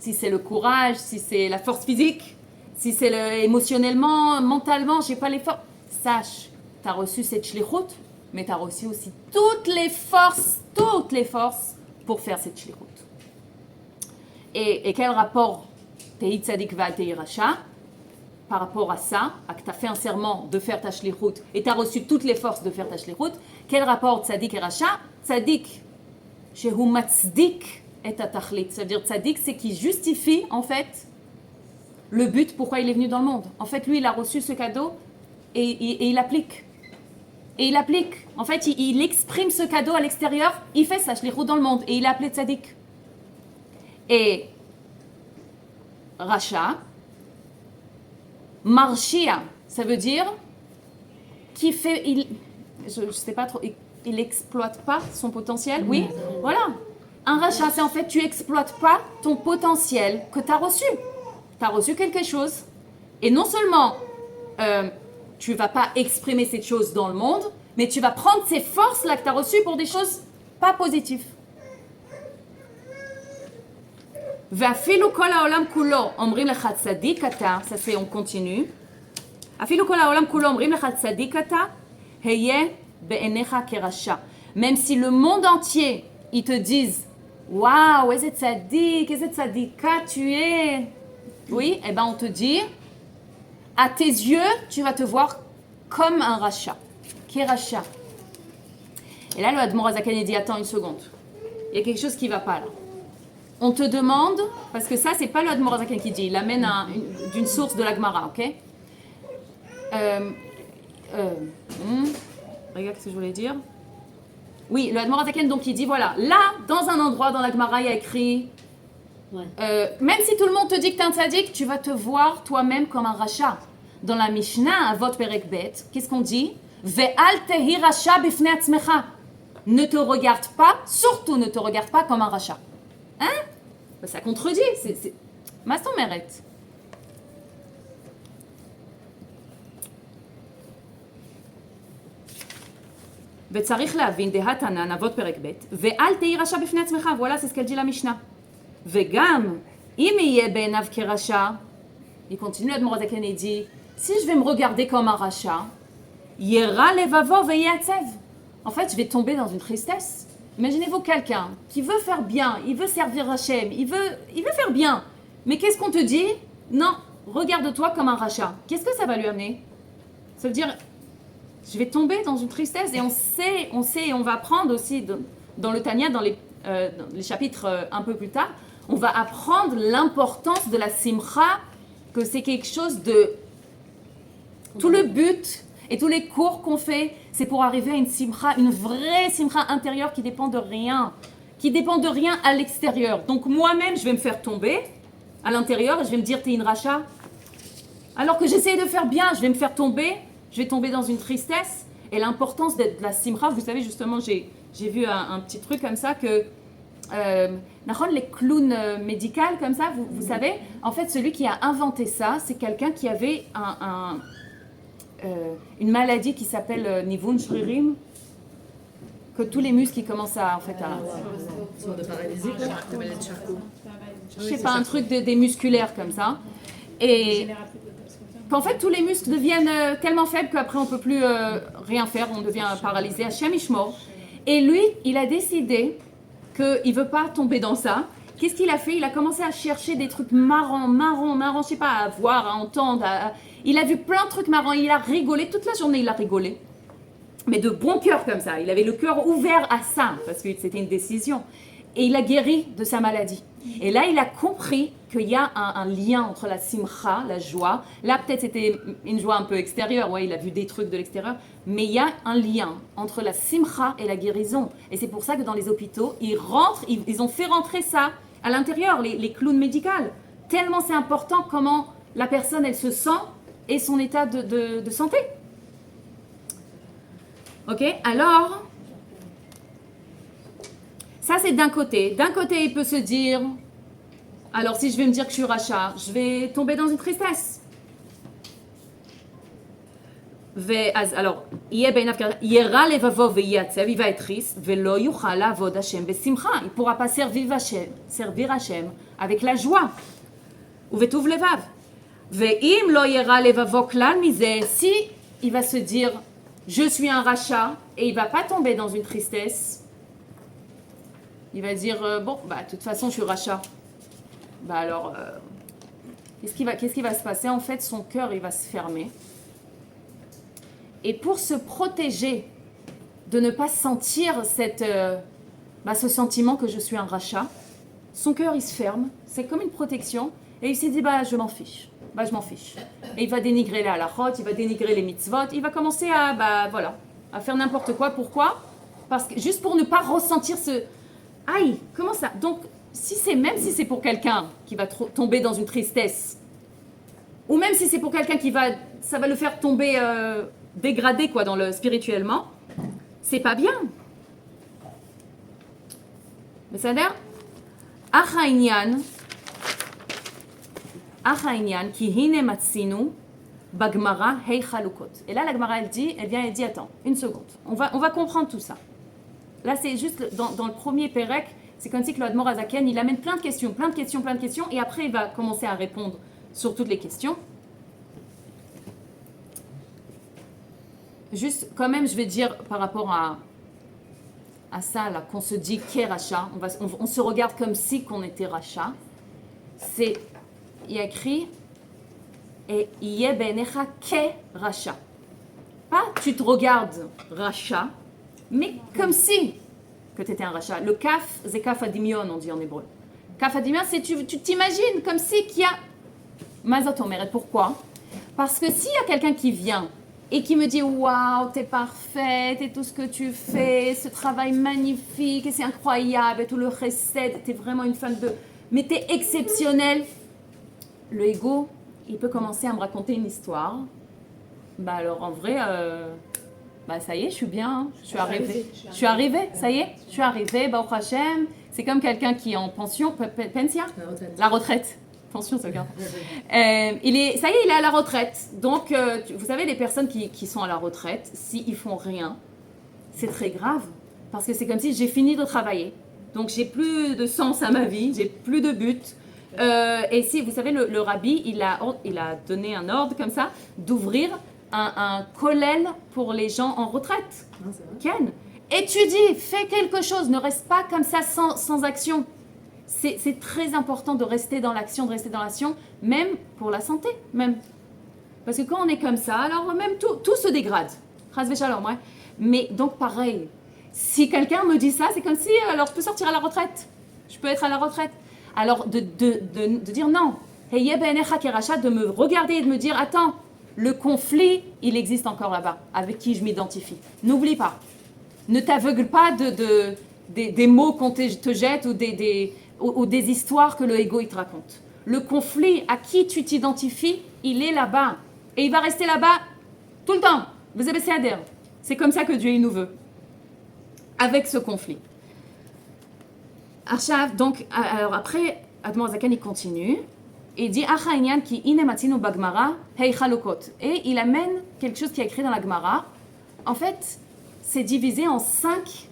Speaker 1: Si c'est le courage, si c'est la force physique, si c'est émotionnellement, mentalement, j'ai pas les forces. Sache, tu as reçu cette shlichut, mais tu as reçu aussi toutes les forces pour faire cette shlichut. Et quel rapport Tehi tzadik val tehi racha par rapport à ça, à que tu as fait un serment de faire ta shlichut et tu as reçu toutes les forces de faire ta shlichut? Quel rapport tzadik et racha? Tzadik, shehu matzdik et atachlit. Ça veut dire tzadik, c'est qui justifie en fait le but pourquoi il est venu dans le monde. En fait, lui, il a reçu ce cadeau et il applique. Et il applique. En fait, il exprime ce cadeau à l'extérieur, il fait sa shlichut dans le monde et il est appelé tzadik. Et Racha, Marshia, ça veut dire qui fait, je sais pas trop, il exploite pas son potentiel. Oui, voilà. Un rachat, c'est en fait tu exploites pas ton potentiel que tu as reçu. Tu as reçu quelque chose et non seulement tu vas pas exprimer cette chose dans le monde, mais tu vas prendre ces forces là que tu as reçues pour des choses pas positives. ואפילו כל העולם כולו אומרים לך צדיק אתה, ça c'est on continue. אפילו כל העולם כולו אומרים לך צדיק אתה, היה בעיניך כרשע. Même si le monde entier ils te disent waouh, איזה צדיק, איזה צדיקה tu es. Oui, et ben on te dit à tes yeux, tu vas te voir comme un rachat, keracha. Et là le Admor HaZaken dit attends une seconde. Il y a quelque chose qui va pas là. On te demande, parce que ça, c'est pas le Admor HaZaken qui dit, il amène d'une source de la Gemara, ok? Regarde ce que je voulais dire. Oui, le Admor HaZaken, donc, il dit, voilà, là, dans un endroit dans la Gemara, il y a écrit, même si tout le monde te dit que t'es un tzaddik, tu vas te voir toi-même comme un rachat. Dans la Mishnah, Avot Perek Bet, qu'est-ce qu'on dit? Ve'al tehi racha bifnei atzmecha. Ne te regarde pas, surtout ne te regarde pas comme un rachat. Hein? Ça contredit, c'est... Maston mérite. וצריך להבין דהתנן אבות פרק ב' ואל תהי רשע בפני עצמך, voilà, c'est ce qu'elle dit la Mishnah. וגם אם יהיה בעיניו כרשע, il continue l'Admor HaZaken et dit, si je vais me regarder comme un rachat, ירע לבבו ויעצב. En fait, je vais tomber dans une tristesse. Imaginez-vous quelqu'un qui veut faire bien, il veut servir Hachem, il veut faire bien. Mais qu'est-ce qu'on te dit? Non, regarde-toi comme un rachat. Qu'est-ce que ça va lui amener? Ça veut dire, je vais tomber dans une tristesse. Et on sait, et on va apprendre aussi dans le Tanya, dans les chapitres un peu plus tard, on va apprendre l'importance de la simcha, que c'est quelque chose de... Tout le but et tous les cours qu'on fait, c'est pour arriver à une simcha, une vraie simcha intérieure qui dépend de rien à l'extérieur. Donc moi-même, je vais me faire tomber à l'intérieur et je vais me dire, t'es une racha. Alors que j'essaye de faire bien, je vais me faire tomber, je vais tomber dans une tristesse. Et l'importance de la simcha, vous savez justement, j'ai vu un petit truc comme ça que les clowns médicaux comme ça, vous savez, en fait celui qui a inventé ça, c'est quelqu'un qui avait une maladie qui s'appelle Nivun Shririm, que tous les muscles qui commencent à, en fait, à...
Speaker 4: Sorte de paralysie, quoi.
Speaker 1: Je sais pas, un truc des musculaires comme ça. et qu'en fait tous les muscles deviennent tellement faibles qu'après on ne peut plus rien faire, on devient paralysé. Hashem Ishmor. Et lui, il a décidé qu'il ne veut pas tomber dans ça. Qu'est-ce qu'il a fait? Il a commencé à chercher des trucs marrants, je sais pas, à voir, à entendre. Il a vu plein de trucs marrants, il a rigolé, toute la journée il a rigolé. Mais de bon cœur comme ça, il avait le cœur ouvert à ça, parce que c'était une décision. Et il a guéri de sa maladie. Et là, il a compris qu'il y a un lien entre la simcha, la joie. Là, peut-être c'était une joie un peu extérieure, ouais, il a vu des trucs de l'extérieur. Mais il y a un lien entre la simcha et la guérison. Et c'est pour ça que dans les hôpitaux, ils ont fait rentrer ça à l'intérieur, les clowns médicaux. Tellement c'est important comment la personne, elle se sent et son état de santé. Ok, alors... Ça, c'est d'un côté. D'un côté, il peut se dire, alors si je vais me dire que je suis rachat, je vais tomber dans une tristesse. Alors, il va être triste, il ne pourra pas servir Hachem avec la joie. Si il va se dire, je suis un rachat, et il ne va pas tomber dans une tristesse, il va dire, de toute façon, je suis rachat. Alors, qu'est-ce qui va se passer? En fait, son cœur, il va se fermer. Et pour se protéger de ne pas sentir ce sentiment que je suis un rachat, son cœur, il se ferme. C'est comme une protection. Et il s'est dit, je m'en fiche. Je m'en fiche. Et il va dénigrer les halachot, il va dénigrer les mitzvot. Il va commencer à faire n'importe quoi. Pourquoi? Parce que juste pour ne pas ressentir ce... Aïe, comment ça? Donc, même si c'est pour quelqu'un qui va tomber dans une tristesse, ou même si c'est pour quelqu'un ça va le faire tomber dégradé spirituellement, c'est pas bien. Mais ça veut dire, Achaïnyan ki hine matsinu bagmara hei chalukot. Et là, la Gemara, elle dit, attends, une seconde, on va comprendre tout ça. Là, c'est juste dans le premier Pérec, c'est comme si que l'Admor Azaken, il amène plein de questions, et après, il va commencer à répondre sur toutes les questions. Juste, quand même, je vais dire par rapport à ça, là, qu'on se dit qu'est rachat, on se regarde comme si qu'on était rachat. Il y a écrit, et yé benecha ke rachat. Pas tu te regardes rachat, mais comme si que tu étais un rachat. Le kaf, c'est kaf adimion, on dit en hébreu. Kaf adimion, c'est tu t'imagines comme si qu'il y a... Mazotomeret, pourquoi? Parce que s'il y a quelqu'un qui vient et qui me dit « Waouh, t'es parfaite et tout ce que tu fais, ce travail magnifique et c'est incroyable et tout le recette, t'es vraiment une femme de... Mais t'es exceptionnelle », le ego, il peut commencer à me raconter une histoire. Alors en vrai... ça y est, je suis bien, hein. Je suis arrivée, ça y est, je suis arrivée, Baruch Hashem. C'est comme quelqu'un qui est en pension, pensia, la retraite. Pension, ça regarde. Ça y est, il est à la retraite. Donc, vous savez, les personnes qui sont à la retraite, s'ils font rien, c'est très grave. Parce que c'est comme si j'ai fini de travailler. Donc, j'ai plus de sens à ma vie, j'ai plus de but. Et si, vous savez, le rabbi, il a donné un ordre comme ça, d'ouvrir un kollel pour les gens en retraite. Ken, étudie, fais quelque chose, ne reste pas comme ça sans action. C'est très important de rester dans l'action, même pour la santé, même. Parce que quand on est comme ça, alors même tout se dégrade. Ouais. Mais donc pareil, si quelqu'un me dit ça, c'est comme si, alors je peux sortir à la retraite, je peux être à la retraite. Alors de dire non, de me regarder et de me dire, attends, le conflit, il existe encore là-bas, avec qui je m'identifie. N'oublie pas. Ne t'aveugle pas des mots qu'on te jette ou des histoires que le ego il te raconte. Le conflit, à qui tu t'identifies, il est là-bas. Et il va rester là-bas tout le temps. Vous avez adhéré. C'est comme ça que Dieu il nous veut. Avec ce conflit. Achav, donc, alors après, Admor Zaken il continue. Et il dit Achaïnyan ki inematzinu bagmara hei chalukot. Et il amène quelque chose qui est écrit dans la Gemara. En fait, c'est divisé en 5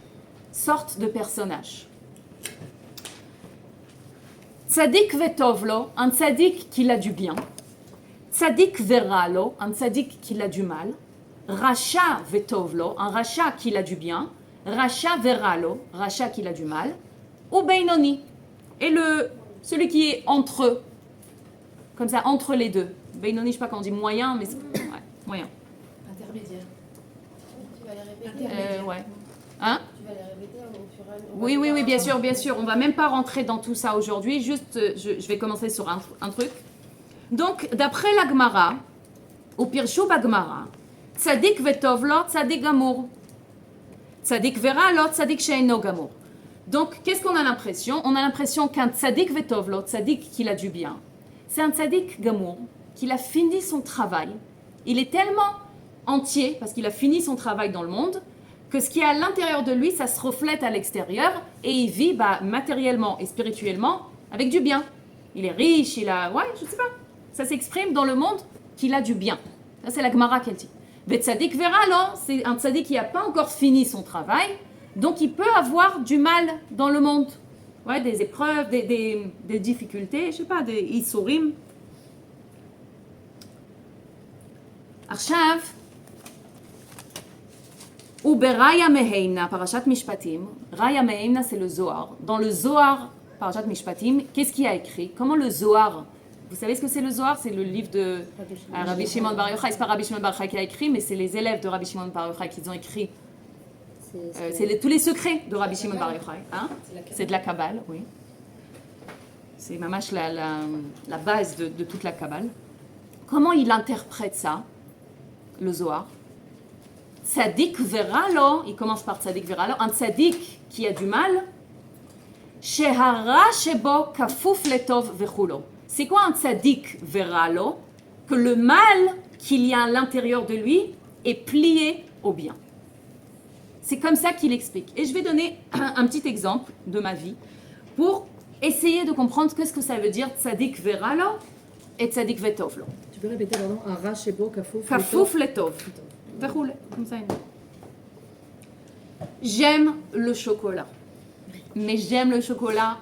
Speaker 1: sortes de personnages. Tzadik vetovlo, un tzadik qui a du bien. Tzadik veralo, un tzadik qui a du mal. Racha vetovlo, un racha qui a du bien. Racha veralo, racha qui a du mal. Ou beinoni, et celui qui est entre eux, comme ça, entre les deux. Beinoni, je ne sais pas quand on dit moyen, mais c'est moyen.
Speaker 3: Intermédiaire.
Speaker 5: Tu vas les répéter.
Speaker 1: Ouais. Hein?
Speaker 5: Tu vas les répéter au fur et à mesure.
Speaker 1: Oui, bien sûr. On ne va même pas rentrer dans tout ça aujourd'hui. Juste, je vais commencer sur un truc. Donc, d'après la Gemara, au Pirshu Bagmara, Tzadik vetovlo, Tzadik gamour. Tzadik veralo, Tzadik sheino gamour. Donc, qu'est-ce qu'on a l'impression? On a l'impression qu'un Tzadik vetovlo, Tzadik qui a du bien, c'est un Tzadik gamour, qu'il a fini son travail. Il est tellement entier, parce qu'il a fini son travail dans le monde, que ce qui est à l'intérieur de lui, ça se reflète à l'extérieur, et il vit matériellement et spirituellement avec du bien. Il est riche, je sais pas. Ça s'exprime dans le monde qu'il a du bien. Ça, c'est la Gemara qu'elle dit. Mais Tzadik veralo, c'est un Tzadik qui n'a pas encore fini son travail, donc il peut avoir du mal dans le monde. Ouais, des épreuves, des difficultés, je sais pas, des issourim. עכשיו, וברaya meheimna, parashat mishpatim, raya meheimna c'est le Zohar. Dans le Zohar, parashat mishpatim, qu'est-ce qu'il y a écrit? Comment le Zohar, vous savez ce que c'est le Zohar? C'est le livre de Rabbi Shimon Bar Yochai. C'est pas Rabbi Shimon Bar Yochai qui a écrit, mais c'est les élèves de Rabbi Shimon Bar Yochai qui ont écrit. C'est tous les secrets de Rabbi Shimon Bar Yochai. Hein? C'est de la Kabbale, oui. C'est mamash la base de toute la Kabbale. Comment il interprète ça, le Zohar? Tzadik veralo, il commence par Tzadik veralo, un Tzadik qui a du mal, Shehara shebo kafuf letov vechulo. C'est quoi un Tzadik veralo? Que le mal qu'il y a à l'intérieur de lui est plié au bien. C'est comme ça qu'il explique. Et je vais donner un petit exemple de ma vie pour essayer de comprendre qu'est-ce que ça veut dire Tzadik veralo et Tzadik vetovlo.
Speaker 4: Tu peux répéter, pardon, un ra shebo kafouf.
Speaker 1: Kafouf letov. Comme ça. J'aime le chocolat. Mais j'aime le chocolat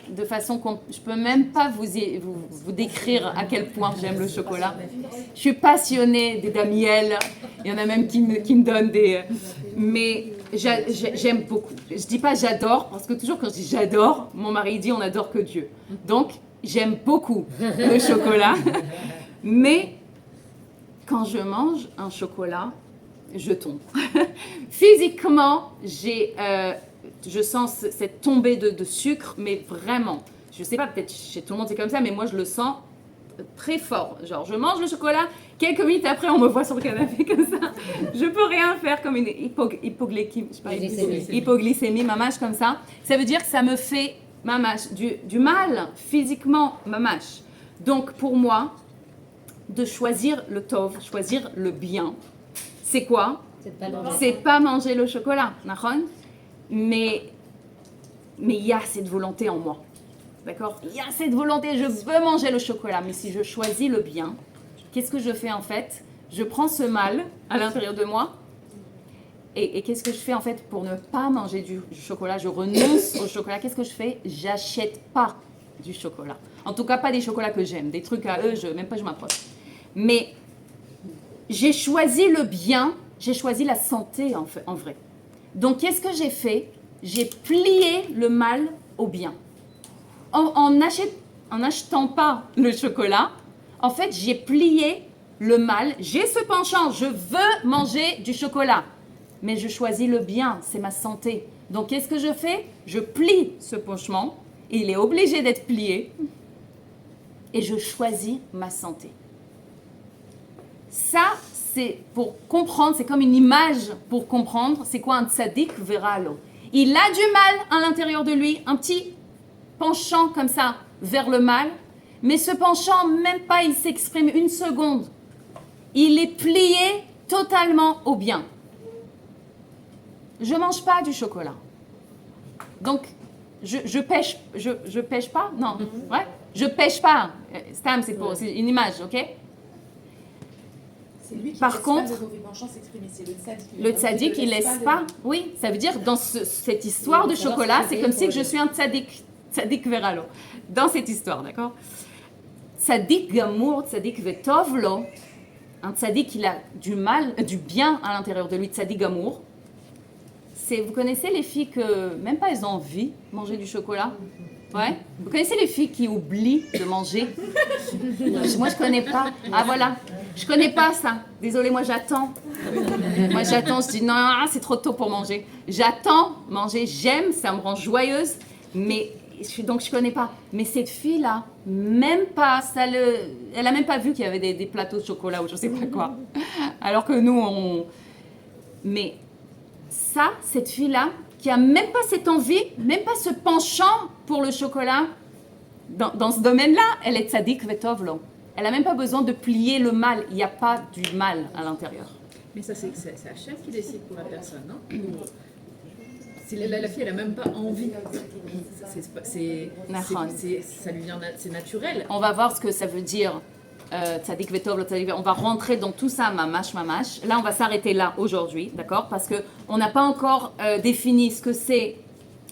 Speaker 1: de façon qu'on... Je peux même pas vous décrire à quel point j'aime le chocolat. Je suis passionnée des damiels. Il y en a même qui me donnent des... Mais j'aime beaucoup. Je dis pas j'adore, parce que toujours quand je dis j'adore, mon mari dit on n'adore que Dieu. Donc, j'aime beaucoup le chocolat. Mais quand je mange un chocolat, je tombe. Physiquement, je sens cette tombée de sucre, mais vraiment, je sais pas, peut-être chez tout le monde c'est comme ça, mais moi je le sens très fort. Genre, je mange le chocolat, quelques minutes après, on me voit sur le canapé comme ça. Je peux rien faire, comme une hypoglycémie, mamache comme ça. Ça veut dire que ça me fait, mamache, du mal physiquement, mamache. Donc pour moi, de choisir le tov, choisir le bien, c'est quoi? C'est pas manger le chocolat, nachon? Mais il y a cette volonté en moi, d'accord? Il y a cette volonté, je veux manger le chocolat, mais si je choisis le bien, qu'est-ce que je fais en fait? Je prends ce mal à l'intérieur de moi, et qu'est-ce que je fais en fait pour ne pas manger du chocolat? Je renonce au chocolat, qu'est-ce que je fais? J'achète pas du chocolat. En tout cas, pas des chocolats que j'aime, des trucs à eux, même pas je m'approche. Mais j'ai choisi le bien, j'ai choisi la santé en vrai. Donc, qu'est-ce que j'ai fait? J'ai plié le mal au bien. En n'achetant pas le chocolat, en fait, j'ai plié le mal. J'ai ce penchant, je veux manger du chocolat. Mais je choisis le bien, c'est ma santé. Donc, qu'est-ce que je fais? Je plie ce penchant. Il est obligé d'être plié. Et je choisis ma santé. Ça, c'est pour comprendre, c'est comme une image pour comprendre, c'est quoi un tzaddik veralo. Il a du mal à l'intérieur de lui, un petit penchant comme ça vers le mal, mais ce penchant, même pas il s'exprime une seconde. Il est plié totalement au bien. Je mange pas du chocolat. Donc, je pêche pas? Non, ouais, je pêche pas. Stam, c'est une image, ok?
Speaker 3: C'est lui qui
Speaker 1: Par
Speaker 3: laisse
Speaker 1: contre,
Speaker 3: pas le mauvais penchant s'exprimer, c'est le tzaddik.
Speaker 1: Le tzaddik, il laisse pas. Oui, ça veut dire dans cette histoire de chocolat, c'est comme si je suis un tzaddik veralo. Dans cette histoire, d'accord? Tzadik gamour, tzadik vetov lo, un tzadik il a du bien à l'intérieur de lui, tzadik gamour. Vous connaissez les filles que même pas elles ont envie de manger du chocolat? Ouais. Vous connaissez les filles qui oublient de manger? Moi je connais pas. Ah voilà, je connais pas ça. Désolée, moi j'attends. Je dis non, c'est trop tôt pour manger. J'attends manger, j'aime, ça me rend joyeuse, mais donc je connais pas. Mais cette fille-là, même pas, elle a même pas vu qu'il y avait des plateaux de chocolat ou je sais pas quoi. Alors que nous, Mais ça, cette fille-là, qui a même pas cette envie, même pas ce penchant pour le chocolat, dans ce domaine-là, elle est tzadik vetov lo. Elle a même pas besoin de plier le mal. Il n'y a pas du mal à l'intérieur.
Speaker 2: Mais ça, c'est Hachem qui décide pour la personne, non? Si la fille, elle n'a même pas envie. Ça lui vient, c'est naturel.
Speaker 1: On va voir ce que ça veut dire. Tzadik vetov lo tzadik. On va rentrer dans tout ça, mamash. Là, on va s'arrêter là aujourd'hui, d'accord? Parce que on n'a pas encore défini ce que c'est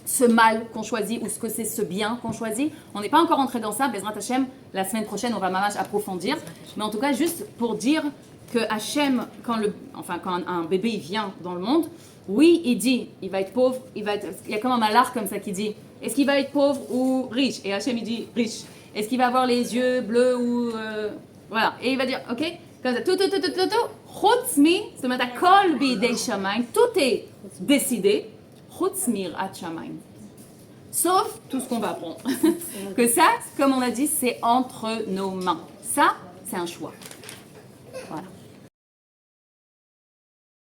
Speaker 1: ce mal qu'on choisit ou ce que c'est ce bien qu'on choisit. On n'est pas encore entré dans ça. Bezrat Hashem, la semaine prochaine, on va mamash approfondir. Mais en tout cas, juste pour dire que Hashem, quand un bébé il vient dans le monde, oui, il dit, il va être pauvre, il y a comme un malard comme ça qui dit, est-ce qu'il va être pauvre ou riche? Et Hashem il dit riche. Est-ce qu'il va avoir les yeux bleus ou voilà. Et il va dire, ok, comme ça, tout, chutz mi, c'est ma kol bidei shamayim, tout est décidé, chutz mirat shamayim. Sauf tout ce qu'on va apprendre. Que ça, comme on a dit, c'est entre nos mains. Ça, c'est un choix. Voilà.